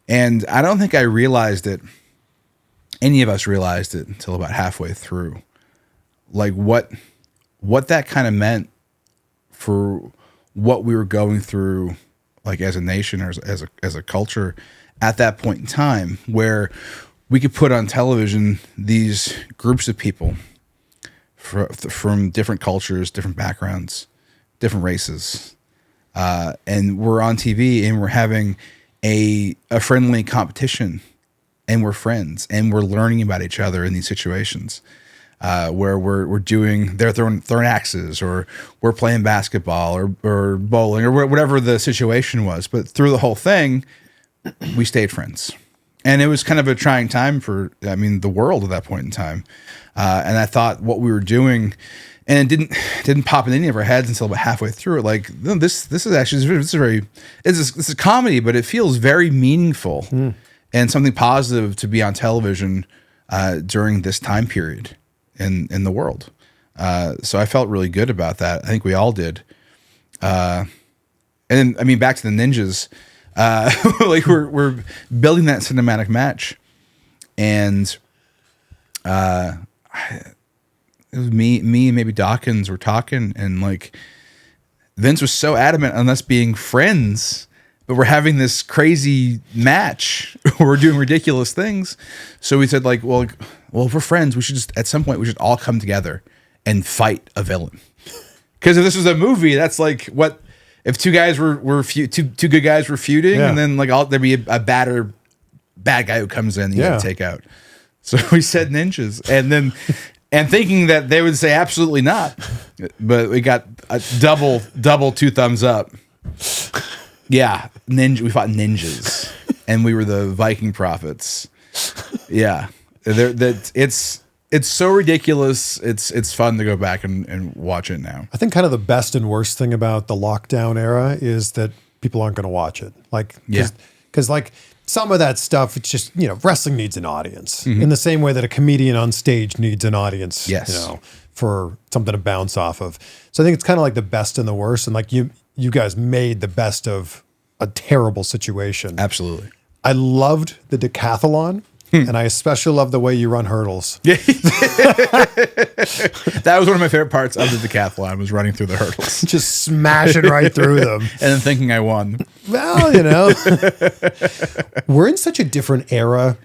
A: and I don't think any of us realized it until about halfway through, what that kind of meant for what we were going through, as a nation or as a culture at that point in time, where we could put on television these groups of people from different cultures, different backgrounds, different races, and we're on TV and we're having a friendly competition, and we're friends and we're learning about each other in these situations. Where they're throwing axes, or we're playing basketball or bowling or whatever the situation was. But through the whole thing, we stayed friends. And it was kind of a trying time for, the world at that point in time. And I thought what we were doing, and it didn't pop in any of our heads until about halfway through it. Like, no, this is actually, this is comedy, but it feels very meaningful and something positive to be on television during this time period in the world. So I felt really good about that. I think we all did. And then, back to the ninjas, like we're building that cinematic match, and it was me and maybe Dawkins were talking, and like Vince was so adamant on us being friends, but we're having this crazy match. We're doing ridiculous things. So we said, like, well, if we're friends, we should just, at some point, we should all come together and fight a villain. Because if this was a movie, that's like what if two guys two good guys were feuding, and then like there'd be a bad guy who comes in and you gotta take out. So we said ninjas, and thinking that they would say absolutely not, but we got a double 2 thumbs up. Yeah, we fought ninjas, and we were the Viking prophets. Yeah, it's so ridiculous. It's fun to go back and watch it now.
B: I think kind of the best and worst thing about the lockdown era is that people aren't going to watch it. Like, because like some of that stuff, it's just, wrestling needs an audience in the same way that a comedian on stage needs an audience.
A: Yes.
B: For something to bounce off of. So I think it's kind of like the best and the worst, and like you guys made the best of a terrible situation.
A: Absolutely.
B: I loved the decathlon, and I especially love the way you run hurdles.
A: Yeah. That was one of my favorite parts of the decathlon, was running through the hurdles.
B: Just smashing right through them.
A: And then thinking I won.
B: Well, we're in such a different era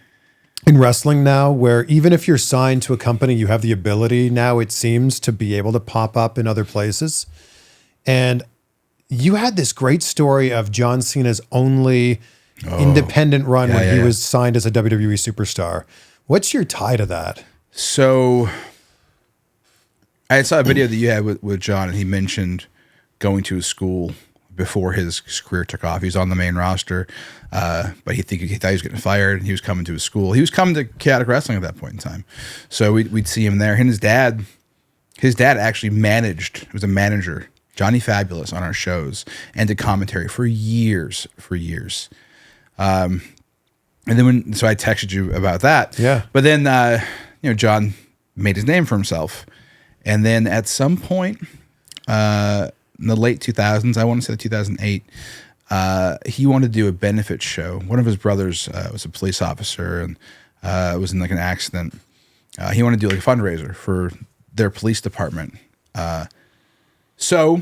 B: in wrestling now, where even if you're signed to a company, you have the ability now, it seems, to be able to pop up in other places. And you had this great story of John Cena's only independent run when he was signed as a WWE superstar. What's your tie to that?
A: So I saw a video that you had with John, and he mentioned going to a school before his career took off. He was on the main roster, but he thought he was getting fired, and he was coming to his school. He was coming to Chaotic Wrestling at that point in time. So we'd see him there. And his dad actually was a manager, Johnny Fabulous, on our shows, and did commentary for years. And then so I texted you about that. Yeah. But then, John made his name for himself. And then at some point, in the late 2000s, I want to say 2008, he wanted to do a benefit show. One of his brothers was a police officer and was in like an accident. He wanted to do like a fundraiser for their police department. So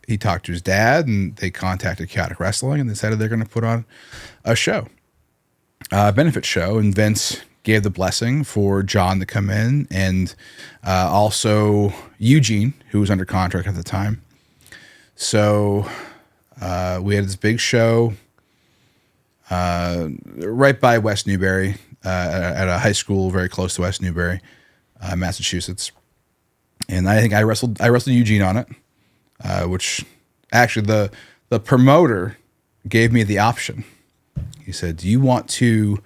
A: he talked to his dad, and they contacted Chaotic Wrestling and decided they're going to put on a show, a benefit show. And Vince gave the blessing for John to come in, and also Eugene, who was under contract at the time. So we had this big show right by West Newbury, at a high school very close to West Newbury, Massachusetts. And I think I wrestled Eugene on it, which actually the promoter gave me the option. He said, "Do you want to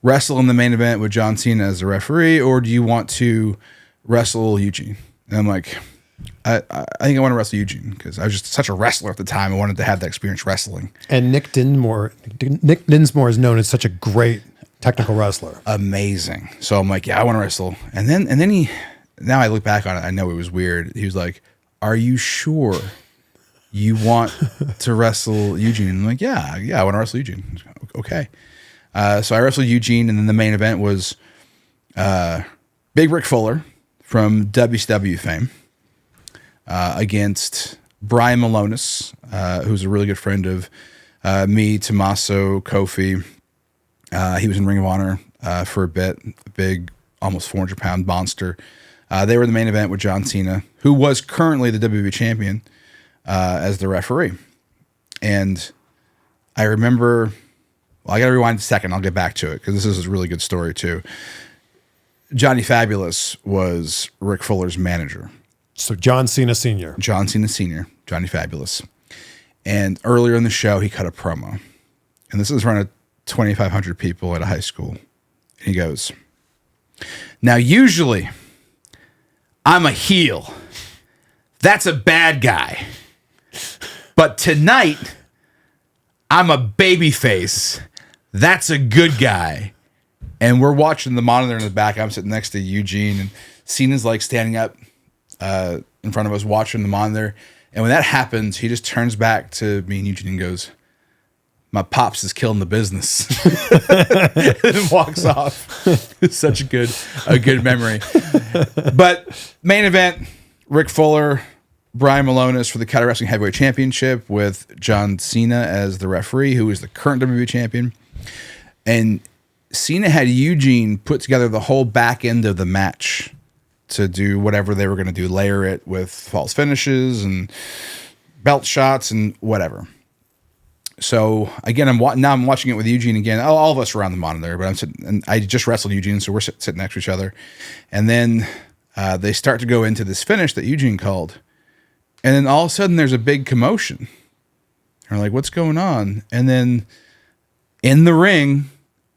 A: wrestle in the main event with John Cena as a referee, or do you want to wrestle Eugene?" And I'm like, I think I want to wrestle Eugene, because I was just such a wrestler at the time. I wanted to have that experience wrestling.
B: And Nick Dinsmore is known as such a great technical wrestler.
A: Amazing. So I'm like, yeah, I want to wrestle. And then he, now I look back on it, I know it was weird. He was like, "Are you sure you want to wrestle Eugene?" And I'm like, yeah, I want to wrestle Eugene. Okay. So I wrestled Eugene, and then the main event was Big Rick Fuller from WCW fame against Brian Malonis, who's a really good friend of me, Tommaso, Kofi. He was in Ring of Honor for a bit, a big, almost 400-pound monster. They were in the main event with John Cena, who was currently the WWE champion, as the referee. And I remember, well, I got to rewind a second. I'll get back to it because this is a really good story too. Johnny Fabulous was Ric Fuller's manager.
B: So John Cena Sr.
A: John Cena Sr., Johnny Fabulous. And earlier in the show, he cut a promo. And this is in front of 2,500 people at a high school. And he goes, "Now, usually, I'm a heel. That's a bad guy. But tonight, I'm a babyface. That's a good guy." And we're watching the monitor in the back. I'm sitting next to Eugene, and Cena's like standing up in front of us watching the monitor. And when that happens, he just turns back to me and Eugene and goes, "My pops is killing the business." And walks off. It's such a good memory. But main event, Ric Fuller, Brian Malonis for the Cattle Wrestling Heavyweight Championship with John Cena as the referee, who is the current WWE champion. And Cena had Eugene put together the whole back end of the match to do whatever they were going to do, layer it with false finishes and belt shots and whatever. So again, I'm watching it with Eugene again. All of us were on the monitor, but I'm sitting, and I just wrestled Eugene, so we're sitting next to each other. And then they start to go into this finish that Eugene called, and then all of a sudden there's a big commotion. We're like, "What's going on?" And then in the ring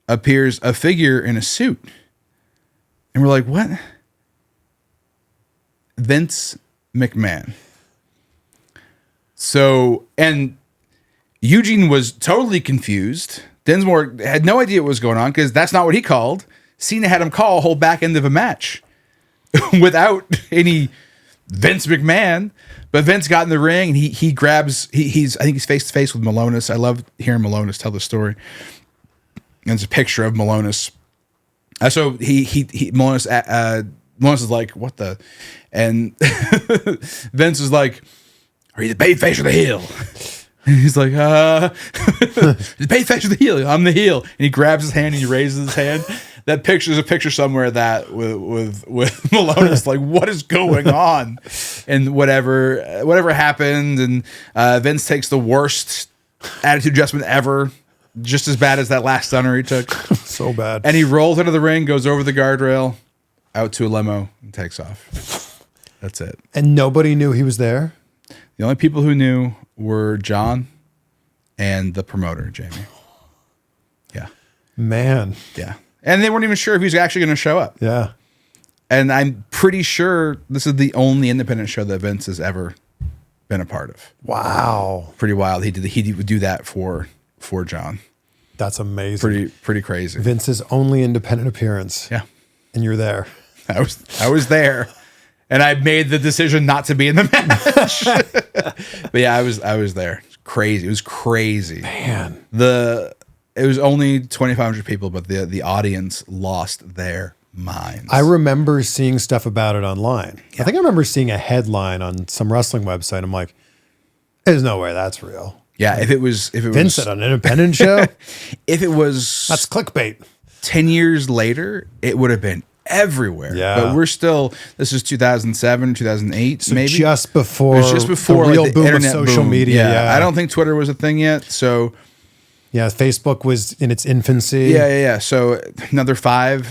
A: appears a figure in a suit, and we're like, "What?" Vince McMahon. So, and Eugene was totally confused. Dinsmore had no idea what was going on because that's not what he called. Cena had him call a whole back end of a match without any Vince McMahon. But Vince got in the ring and he grabs, I think he's face to face with Malonis. I love hearing Malonis tell the story. And there's a picture of Malonis. So Malonis is like, "What the?" And Vince is like, "Are you the babyface or the heel?" And he's like, "The babyface or the heel? I'm the heel." And he grabs his hand and he raises his hand. That picture is a picture somewhere that with Malonis, like, what is going on? And whatever happened, and Vince takes the worst attitude adjustment ever, just as bad as that last stunner he took.
B: So bad.
A: And he rolls into the ring, goes over the guardrail, out to a limo, and takes off. That's it.
B: And nobody knew he was there?
A: The only people who knew were John and the promoter, Jamie. Yeah.
B: Man.
A: Yeah. And they weren't even sure if he was actually going to show up.
B: Yeah.
A: And I'm pretty sure this is the only independent show that Vince has ever been a part of.
B: Wow.
A: Pretty wild. He would do that for John.
B: That's amazing.
A: Pretty crazy.
B: Vince's only independent appearance.
A: Yeah.
B: And you're there.
A: I was there. And I made the decision not to be in the match. But yeah, I was there. It's crazy. It was crazy.
B: Man.
A: It was only 2,500 people, but the audience lost their minds.
B: I remember seeing stuff about it online.
A: Yeah.
B: I think I remember seeing a headline on some wrestling website. I'm like, there's no way that's real.
A: Yeah, if it was
B: Vince at an independent show?
A: If it was
B: That's clickbait.
A: 10 years later, it would have been everywhere.
B: Yeah.
A: But we're still, this is 2007, 2008,
B: So
A: maybe.
B: just before,
A: It was just before
B: the real
A: like,
B: boom of
A: internet
B: social
A: boom.
B: media. Yeah.
A: I don't think Twitter was a thing yet. So
B: Yeah, Facebook was in its infancy.
A: yeah. So another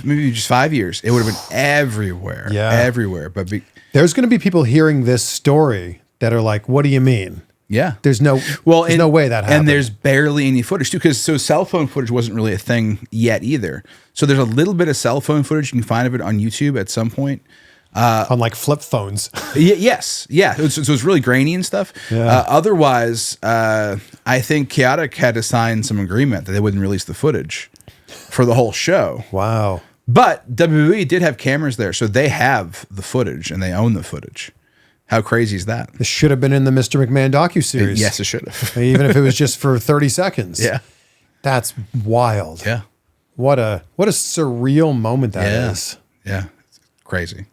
A: maybe just 5 years, it would have been everywhere.
B: Yeah.
A: Everywhere. But
B: There's going to be people hearing this story that are like, what do you mean?
A: yeah.
B: There's no way that happened.
A: And there's barely any footage too, because cell phone footage wasn't really a thing yet either. So there's a little bit of cell phone footage you can find of it on YouTube at some point.
B: on like flip phones.
A: Yes, yeah. So it's really grainy and stuff.
B: Yeah.
A: Otherwise, I think Chaotic had to sign some agreement that they wouldn't release the footage for the whole show.
B: Wow.
A: But WWE did have cameras there, so they have the footage and they own the footage. How crazy is that?
B: This should have been in the Mr. McMahon docuseries.
A: Yes, it should have.
B: Even if it was just for 30 seconds.
A: Yeah.
B: That's wild.
A: Yeah.
B: What a surreal moment that is.
A: Yeah. It's crazy.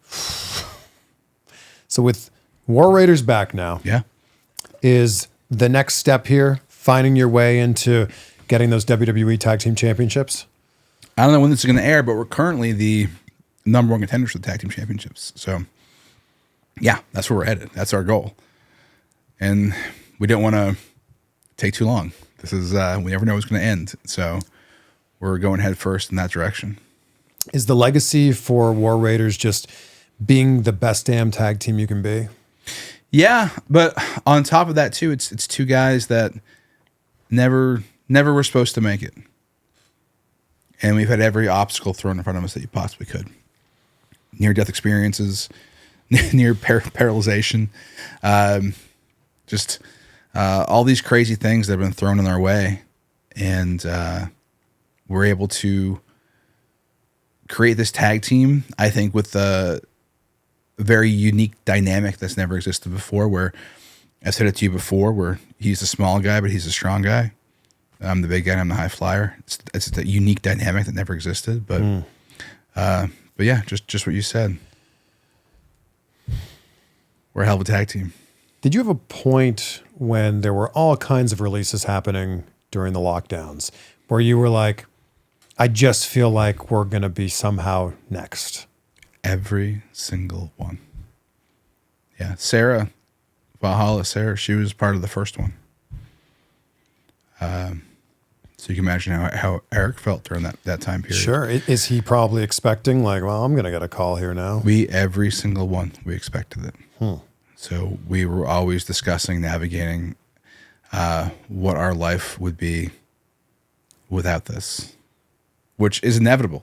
B: So with War Raiders back now,
A: Yeah.
B: is the next step here finding your way into getting those WWE Tag Team Championships?
A: I don't know when this is going to air, but we're currently the number one contenders for the Tag Team Championships. So, yeah, that's where we're headed. That's our goal. and we don't want to take too long. This is we never know what's going to end, so we're going head first in that direction.
B: Is the legacy for War Raiders just being the best damn tag team you can be?
A: Yeah, but on top of that too, it's two guys that never were supposed to make it, and we've had every obstacle thrown in front of us that you possibly could. Near-death experiences, near paralyzation, just all these crazy things that have been thrown in our way, and we're able to create this tag team, I think, with a very unique dynamic that's never existed before, where I've said it to you before, where he's a small guy, but he's a strong guy. I'm the big guy, I'm the high flyer. It's a unique dynamic that never existed, but yeah, just what you said. We're a hell of a tag team.
B: Did you have a point when there were all kinds of releases happening during the lockdowns where you were like, I just feel like we're going to be somehow next?
A: Every single one. Yeah. Sarah, Valhalla Sarah, she was part of the first one. So you can imagine how Erik felt during that time period.
B: Sure. Is he probably expecting like, well, I'm going to get a call here now?
A: Every single one, we expected it. So we were always discussing, navigating what our life would be without this, which is inevitable.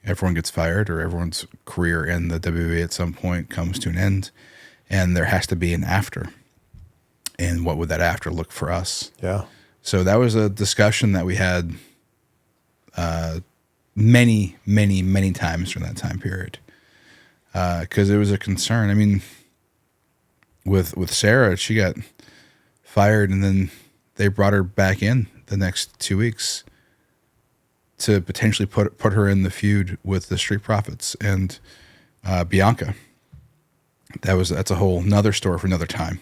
A: Everyone gets fired, or everyone's career in the WWE at some point comes to an end, and there has to be an after. And what would that after look for us?
B: Yeah.
A: So that was a discussion that we had many, many, many times during that time period, because it was a concern. I mean, with Sarah, she got fired, and then they brought her back in the next 2 weeks to potentially put her in the feud with the Street Profits and Bianca. That's a whole nother story for another time.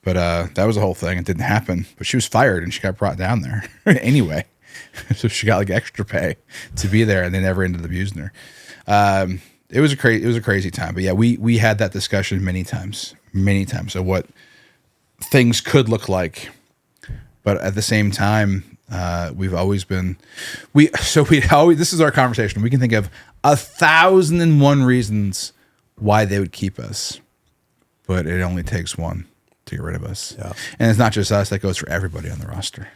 A: But that was a whole thing. It didn't happen. But she was fired, and she got brought down there anyway. So she got like extra pay to be there, and they never ended up using her. It was a crazy time. But yeah, we had that discussion many times of what things could look like. But at the same time, we've always been this is our conversation. We can think of 1,001 reasons why they would keep us, but it only takes one to get rid of us.
B: Yeah.
A: And it's not just us, that goes for everybody on the roster.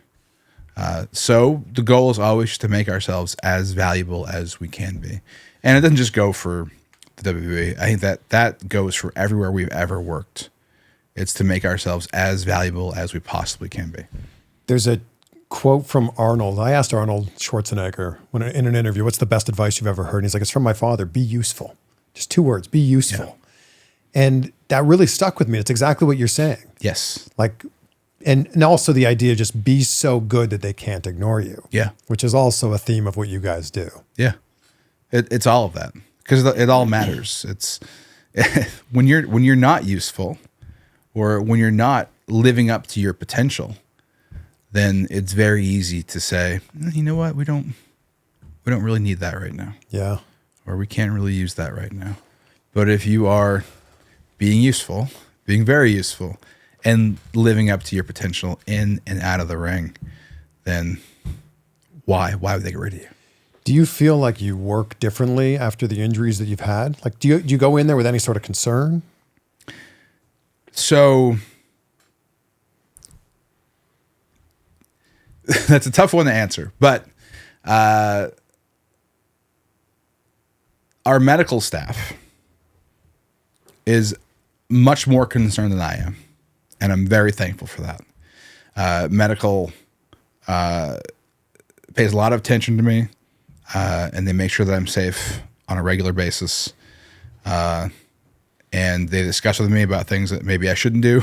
A: So the goal is always to make ourselves as valuable as we can be. And it doesn't just go for the WWE. I think that goes for everywhere we've ever worked. It's to make ourselves as valuable as we possibly can be.
B: There's a quote from Arnold. I asked Arnold Schwarzenegger in an interview, what's the best advice you've ever heard? And he's like, it's from my father, be useful. Just 2 words, be useful. Yeah. And that really stuck with me. It's exactly what you're saying.
A: Yes.
B: Like, and also the idea of just be so good that they can't ignore you.
A: Yeah.
B: Which is also a theme of what you guys do.
A: Yeah. It's all of that, because it all matters. It's when you're not useful, or when you're not living up to your potential, then it's very easy to say, you know what, we don't really need that right now.
B: Yeah.
A: Or we can't really use that right now. But if you are being useful, being very useful, and living up to your potential in and out of the ring, then why would they get rid of you?
B: Do you feel like you work differently after the injuries that you've had? Like, do you go in there with any sort of concern?
A: So that's a tough one to answer, but our medical staff is much more concerned than I am, and I'm very thankful for that. Medical pays a lot of attention to me, and they make sure that I'm safe on a regular basis. And they discuss with me about things that maybe I shouldn't do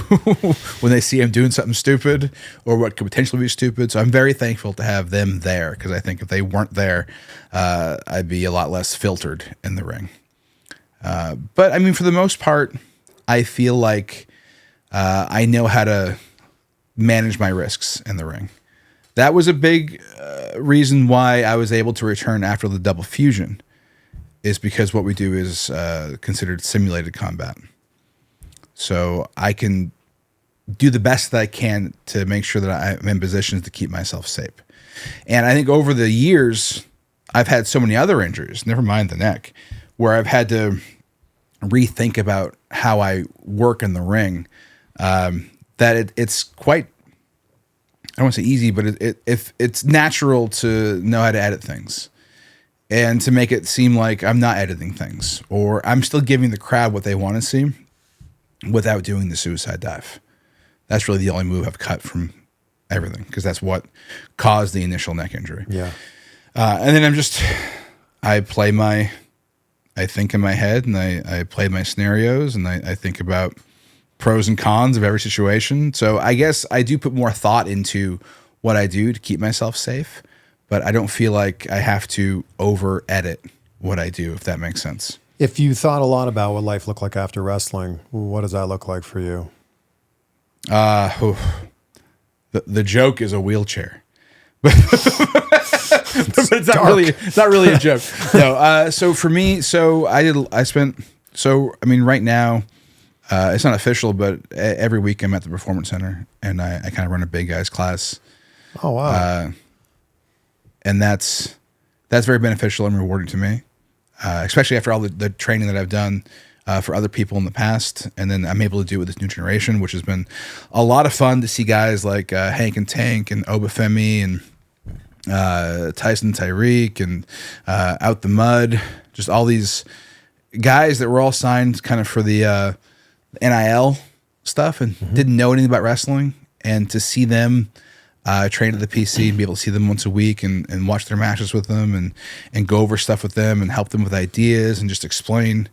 A: when they see I'm doing something stupid or what could potentially be stupid. So I'm very thankful to have them there, because I think if they weren't there, I'd be a lot less filtered in the ring. But I mean, for the most part, I feel like I know how to manage my risks in the ring. That was a big reason why I was able to return after the double fusion, is because what we do is considered simulated combat. So I can do the best that I can to make sure that I'm in positions to keep myself safe. And I think over the years, I've had so many other injuries, never mind the neck, where I've had to rethink about how I work in the ring. That it's quite, I don't want to say easy, but it's natural to know how to edit things and to make it seem like I'm not editing things, or I'm still giving the crowd what they want to see without doing the suicide dive. That's really the only move I've cut from everything, because that's what caused the initial neck injury.
B: Yeah.
A: And then I think in my head, and I play my scenarios, and I think about pros and cons of every situation. So I guess I do put more thought into what I do to keep myself safe, but I don't feel like I have to over edit what I do, if that makes sense.
B: If you thought a lot about what life looked like after wrestling, what does that look like for you?
A: The joke is a wheelchair. But it's not really a joke. No. So for me, right now, it's not official, but every week I'm at the Performance Center, and I kind of run a big guys class.
B: Oh, wow.
A: And that's very beneficial and rewarding to me, especially after all the training that I've done for other people in the past. And then I'm able to do it with this new generation, which has been a lot of fun to see guys like Hank and Tank and Obafemi and Tyson Tyreek and Out the Mud, just all these guys that were all signed kind of for the NIL stuff and didn't know anything about wrestling, and to see them train at the PC and be able to see them once a week and watch their matches with them and go over stuff with them and help them with ideas and just explain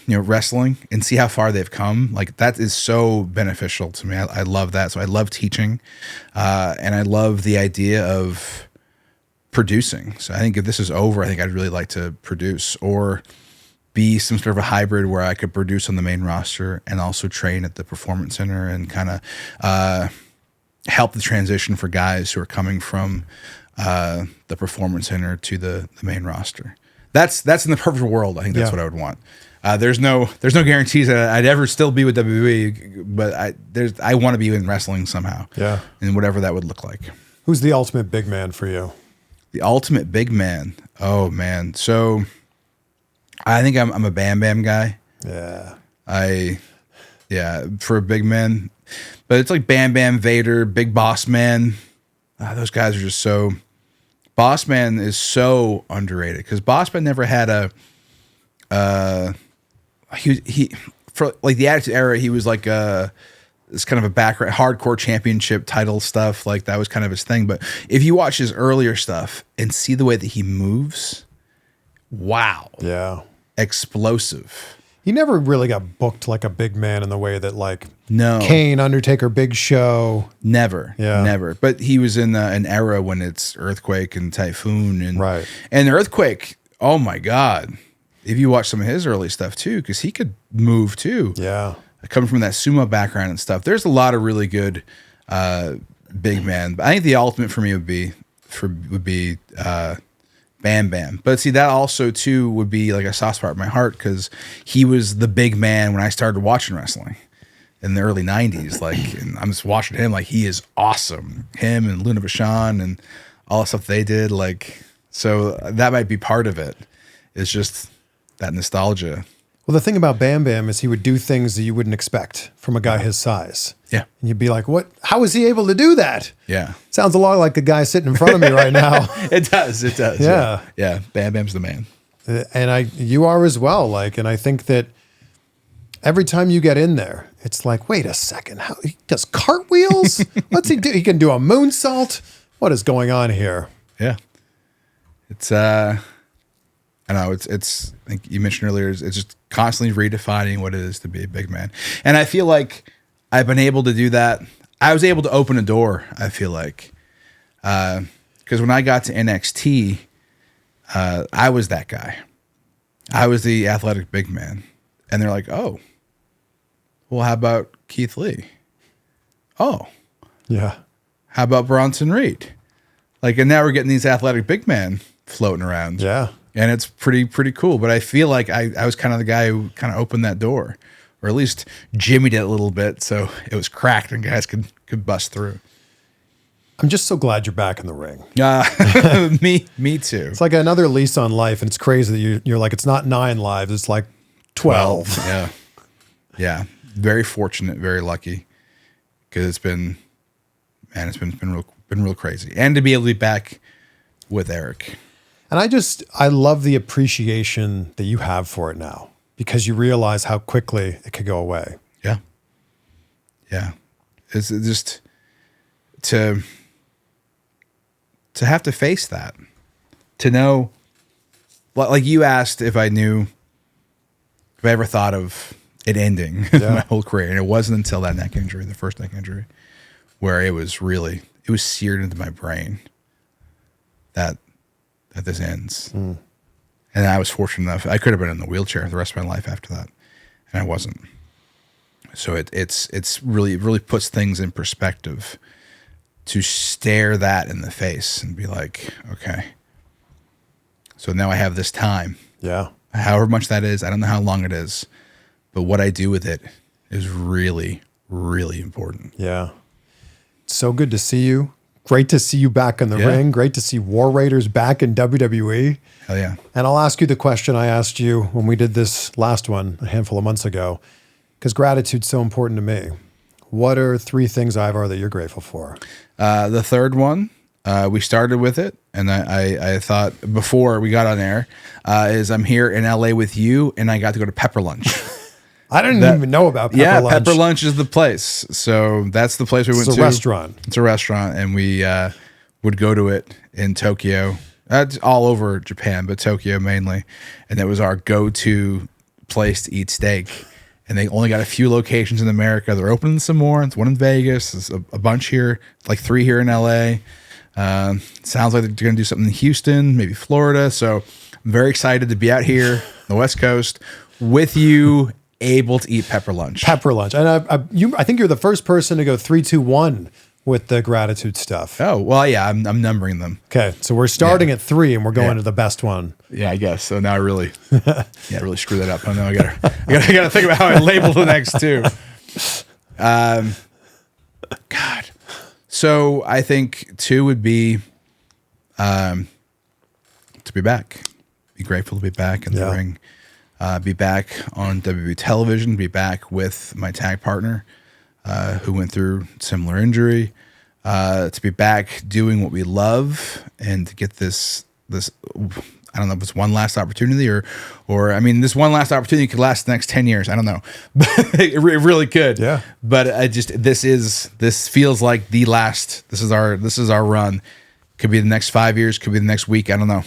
A: wrestling and see how far they've come. Like, that is so beneficial to me. I love that. So I love teaching, and I love the idea of producing. So I think if this is over, I think I'd really like to produce, or be some sort of a hybrid where I could produce on the main roster and also train at the Performance Center and kind of help the transition for guys who are coming from the Performance Center to the main roster. That's in the perfect world. I think that's what I would want. There's no guarantees that I'd ever still be with WWE, but I want to be in wrestling somehow.
B: Yeah.
A: And whatever that would look like.
B: Who's the ultimate big man for you?
A: The ultimate big man. Oh man. So I think I'm a Bam Bam guy.
B: Yeah.
A: For a big man. But it's like Bam Bam, Vader, Big Boss Man. Those guys are just so... Boss Man is so underrated, because Boss Man never had he for like the Attitude Era, he was like this kind of a background hardcore championship title stuff. Like, that was kind of his thing. But if you watch his earlier stuff and see the way that he moves, wow.
B: Yeah.
A: Explosive.
B: He never really got booked like a big man in the way that, like,
A: no,
B: Kane, Undertaker, Big Show.
A: Never.
B: Yeah.
A: Never. But he was in an era when it's Earthquake and Typhoon. And,
B: right.
A: And Earthquake, oh my God. If you watch some of his early stuff too, because he could move too.
B: Yeah.
A: Coming from that sumo background and stuff. There's a lot of really good big man. But I think the ultimate for me would be Bam Bam. But see, that also too would be like a soft spot in my heart, because he was the big man when I started watching wrestling in the early 90s. Like, and I'm just watching him, like, he is awesome. Him and Luna Vachon and all the stuff they did. Like, so that might be part of it. It's just that nostalgia.
B: Well, the thing about Bam Bam is he would do things that you wouldn't expect from a guy his size.
A: Yeah.
B: And you'd be like, what? How is he able to do that?
A: Yeah.
B: Sounds a lot like the guy sitting in front of me right now.
A: It does.
B: Yeah.
A: Yeah. Bam Bam's the man.
B: And you are as well. Like, and I think that every time you get in there, it's like, wait a second, how he does cartwheels? What's he do? He can do a moonsault. What is going on here?
A: Yeah. It's I know it's like you mentioned earlier, it's just constantly redefining what it is to be a big man. And I feel like I've been able to do that. I was able to open a door, I feel like. Because when I got to NXT, I was that guy. I was the athletic big man. And they're like, oh, well, how about Keith Lee? Oh.
B: Yeah.
A: How about Bronson Reed? Like, and now we're getting these athletic big men floating around.
B: Yeah.
A: And it's pretty cool. But I feel like I was kind of the guy who kind of opened that door, or at least jimmied it a little bit so it was cracked and guys could bust through.
B: I'm just so glad you're back in the ring.
A: Me too.
B: It's like another lease on life, and it's crazy that you're like, it's not 9 lives, it's like 12.
A: Yeah. Very fortunate, very lucky, because it's been real crazy, and to be able to be back with Erik.
B: And I love the appreciation that you have for it now, because you realize how quickly it could go away.
A: Yeah. It's just to have to face that, to know, like you asked if I ever thought of it ending my whole career. And it wasn't until that neck injury, the first neck injury, where it was seared into my brain that this ends. And I was fortunate enough, I could have been in the wheelchair the rest of my life after that, and I wasn't. So it's really puts things in perspective to stare that in the face and be like, okay, so now I have this time.
B: Yeah.
A: However much that is, I don't know how long it is, but what I do with it is really, really important.
B: Yeah. So good to see you. Great to see you back in the ring. Great to see War Raiders back in WWE.
A: Hell yeah.
B: And I'll ask you the question I asked you when we did this last one a handful of months ago, because gratitude's so important to me. What are 3 things, Ivar, that you're grateful for?
A: The third one, we started with it, and I thought before we got on air, is I'm here in LA with you, and I got to go to Pepper Lunch.
B: I didn't even know about Pepper Lunch.
A: Pepper Lunch is the place. So that's the place we went to.
B: It's a restaurant.
A: It's a restaurant, and we would go to it in Tokyo. It's all over Japan, but Tokyo mainly. And it was our go-to place to eat steak. And they only got a few locations in America. They're opening some more. It's one in Vegas. There's a bunch here, like 3 here in LA. Sounds like they're going to do something in Houston, maybe Florida. So I'm very excited to be out here on the West Coast with you, able to eat Pepper Lunch.
B: Pepper Lunch. And I think you're the first person to go 3, 2, 1 with the gratitude stuff.
A: Oh, well, yeah, I'm numbering them.
B: Okay, so we're starting at 3 and we're going to the best one.
A: Yeah, I guess. So now I really, really screw that up. I know I gotta think about how I label the next 2. God. So I think 2 would be to be back. Be grateful to be back in the ring. Be back on WWE television. Be back with my tag partner, who went through similar injury. To be back doing what we love, and to get this I don't know if it's one last opportunity or I mean, this one last opportunity could last the next 10 years. I don't know, but it really could.
B: Yeah.
A: But this feels like the last. This is our run. Could be the next 5 years. Could be the next week. I don't know.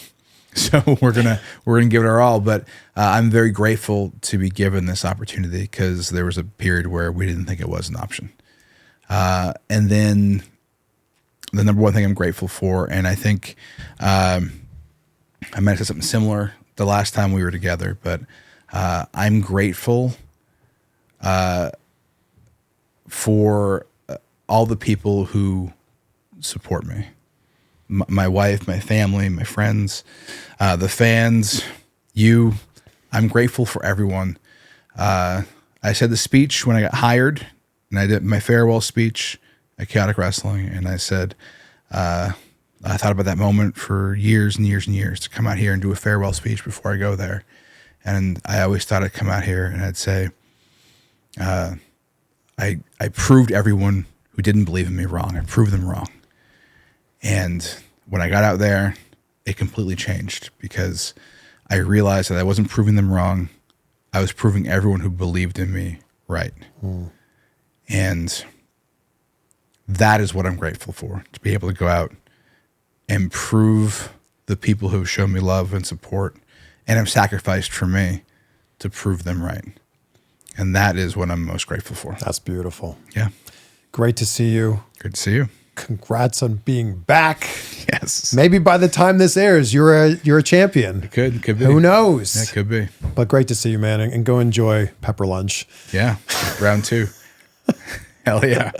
A: So we're gonna give it our all. But I'm very grateful to be given this opportunity, because there was a period where we didn't think it was an option. And then the number one thing I'm grateful for, and I think I might have said something similar the last time we were together, but I'm grateful for all the people who support me. My wife, my family, my friends, the fans, you. I'm grateful for everyone. I said the speech when I got hired, and I did my farewell speech at Chaotic Wrestling, and I said, I thought about that moment for years and years and years, to come out here and do a farewell speech before I go there. And I always thought I'd come out here and I'd say, I proved everyone who didn't believe in me wrong. I proved them wrong. And when I got out there, it completely changed, because I realized that I wasn't proving them wrong. I was proving everyone who believed in me right. And that is what I'm grateful for, to be able to go out and prove the people who have shown me love and support and have sacrificed for me, to prove them right. And that is what I'm most grateful for.
B: That's beautiful.
A: Yeah.
B: Great to see you.
A: Good to see you.
B: Congrats on being back.
A: Yes.
B: Maybe by the time this airs, you're a champion.
A: It could be.
B: Who knows?
A: Yeah, it could be.
B: But great to see you, man, and go enjoy Pepper Lunch.
A: Yeah. Round 2. Hell yeah.